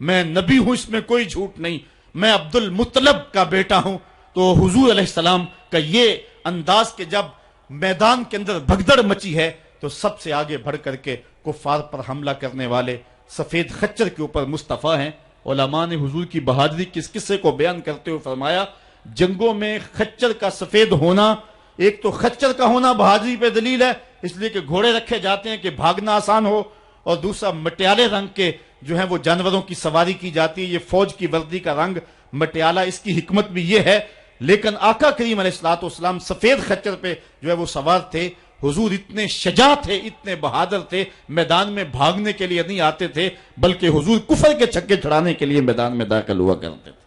میں نبی ہوں اس میں کوئی جھوٹ نہیں، میں عبد المطلب کا بیٹا ہوں۔ تو حضور علیہ السلام کا یہ انداز کہ جب میدان کے اندر بھگدڑ مچی ہے تو سب سے آگے بڑھ کر کے کفار پر حملہ کرنے والے سفید خچر کے اوپر مصطفیٰ ہیں۔ علماء نے حضور کی بہادری کے اس قصے کو بیان کرتے ہوئے فرمایا جنگوں میں خچر کا سفید ہونا، ایک تو خچر کا ہونا بہادری پہ دلیل ہے اس لیے کہ گھوڑے رکھے جاتے ہیں کہ بھاگنا آسان ہو، اور دوسرا مٹیالے رنگ کے جو ہیں وہ جانوروں کی سواری کی جاتی ہے، یہ فوج کی وردی کا رنگ مٹیالہ، اس کی حکمت بھی یہ ہے۔ لیکن آقا کریم علیہ الصلوۃ والسلام سفید خچر پہ جو ہے وہ سوار تھے۔ حضور اتنے شجاع تھے، اتنے بہادر تھے، میدان میں بھاگنے کے لیے نہیں آتے تھے بلکہ حضور کفر کے چھکے چھڑانے کے لیے میدان میں داخل ہوا کرتے تھے۔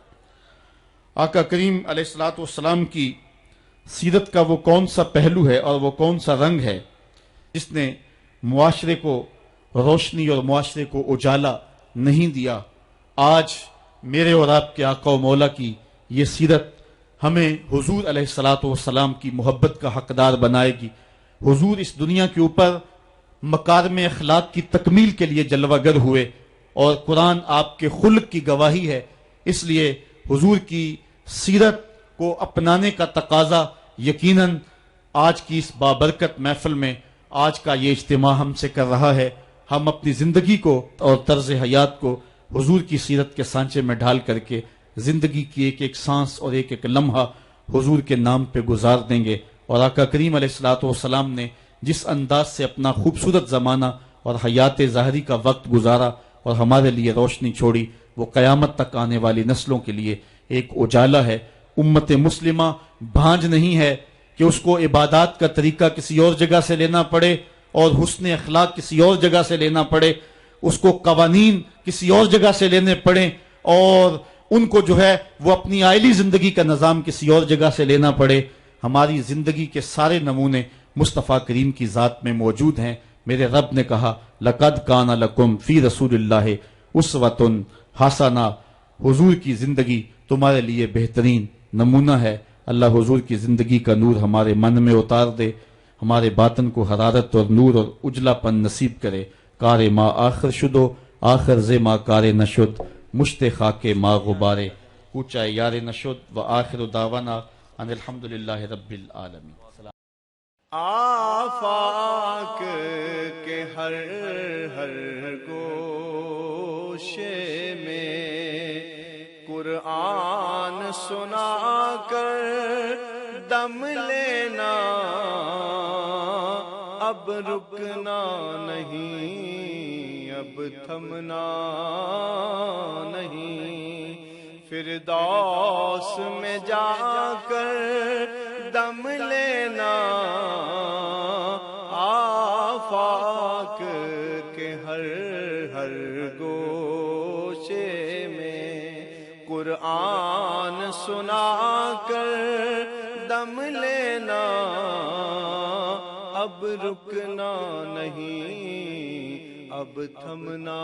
آقا کریم علیہ الصلوۃ والسلام کی سیرت کا وہ کون سا پہلو ہے اور وہ کون سا رنگ ہے جس نے معاشرے کو روشنی اور معاشرے کو اجالا نہیں دیا؟ آج میرے اور آپ کے آقا و مولا کی یہ سیرت ہمیں حضور علیہ الصلوۃ والسلام کی محبت کا حقدار بنائے گی۔ حضور اس دنیا کے اوپر مکارم اخلاق کی تکمیل کے لیے جلوہ گر ہوئے اور قرآن آپ کے خلق کی گواہی ہے، اس لیے حضور کی سیرت کو اپنانے کا تقاضا یقیناً آج کی اس بابرکت محفل میں آج کا یہ اجتماع ہم سے کر رہا ہے۔ ہم اپنی زندگی کو اور طرز حیات کو حضور کی سیرت کے سانچے میں ڈھال کر کے زندگی کی ایک ایک سانس اور ایک ایک لمحہ حضور کے نام پہ گزار دیں گے۔ اور آقا کریم علیہ الصلوۃ والسلام نے جس انداز سے اپنا خوبصورت زمانہ اور حیات ظاہری کا وقت گزارا اور ہمارے لیے روشنی چھوڑی، وہ قیامت تک آنے والی نسلوں کے لیے ایک اجالا ہے۔ امت مسلمہ بھانج نہیں ہے کہ اس کو عبادات کا طریقہ کسی اور جگہ سے لینا پڑے اور حسن اخلاق کسی اور جگہ سے لینا پڑے، اس کو قوانین کسی اور جگہ سے لینے پڑیں، اور ان کو جو ہے وہ اپنی عائلی زندگی کا نظام کسی اور جگہ سے لینا پڑے۔ ہماری زندگی کے سارے نمونے مصطفیٰ کریم کی ذات میں موجود ہیں۔ میرے رب نے کہا لَقَدْ كَانَ لَكُمْ فِي رَسُولِ اللَّهِ أُسْوَةٌ حَسَنَةٌ، حضور کی زندگی تمہارے لیے بہترین نمونہ ہے۔ اللہ حضور کی زندگی کا نور ہمارے من میں اتار دے، ہمارے باطن کو حرارت اور نور اور اجلا پن نصیب کرے۔ کار ما آخر شدو آخر ز ما کار نشد، مشت خاک ما غبارے کوچہ یار نشد، و آخر دعوانا ان الحمدللہ رب العالمین۔ آفاق کے ہر ہر گوشے میں قرآن سنا کر دم لینا، اب رکنا نہیں، اب تھمنا نہیں، فردوس میں جا کر دم لینا، آفاق کے ہر ہر گوشے میں قرآن سنا کر دم لینا، اب رکنا نہیں، اب تھمنا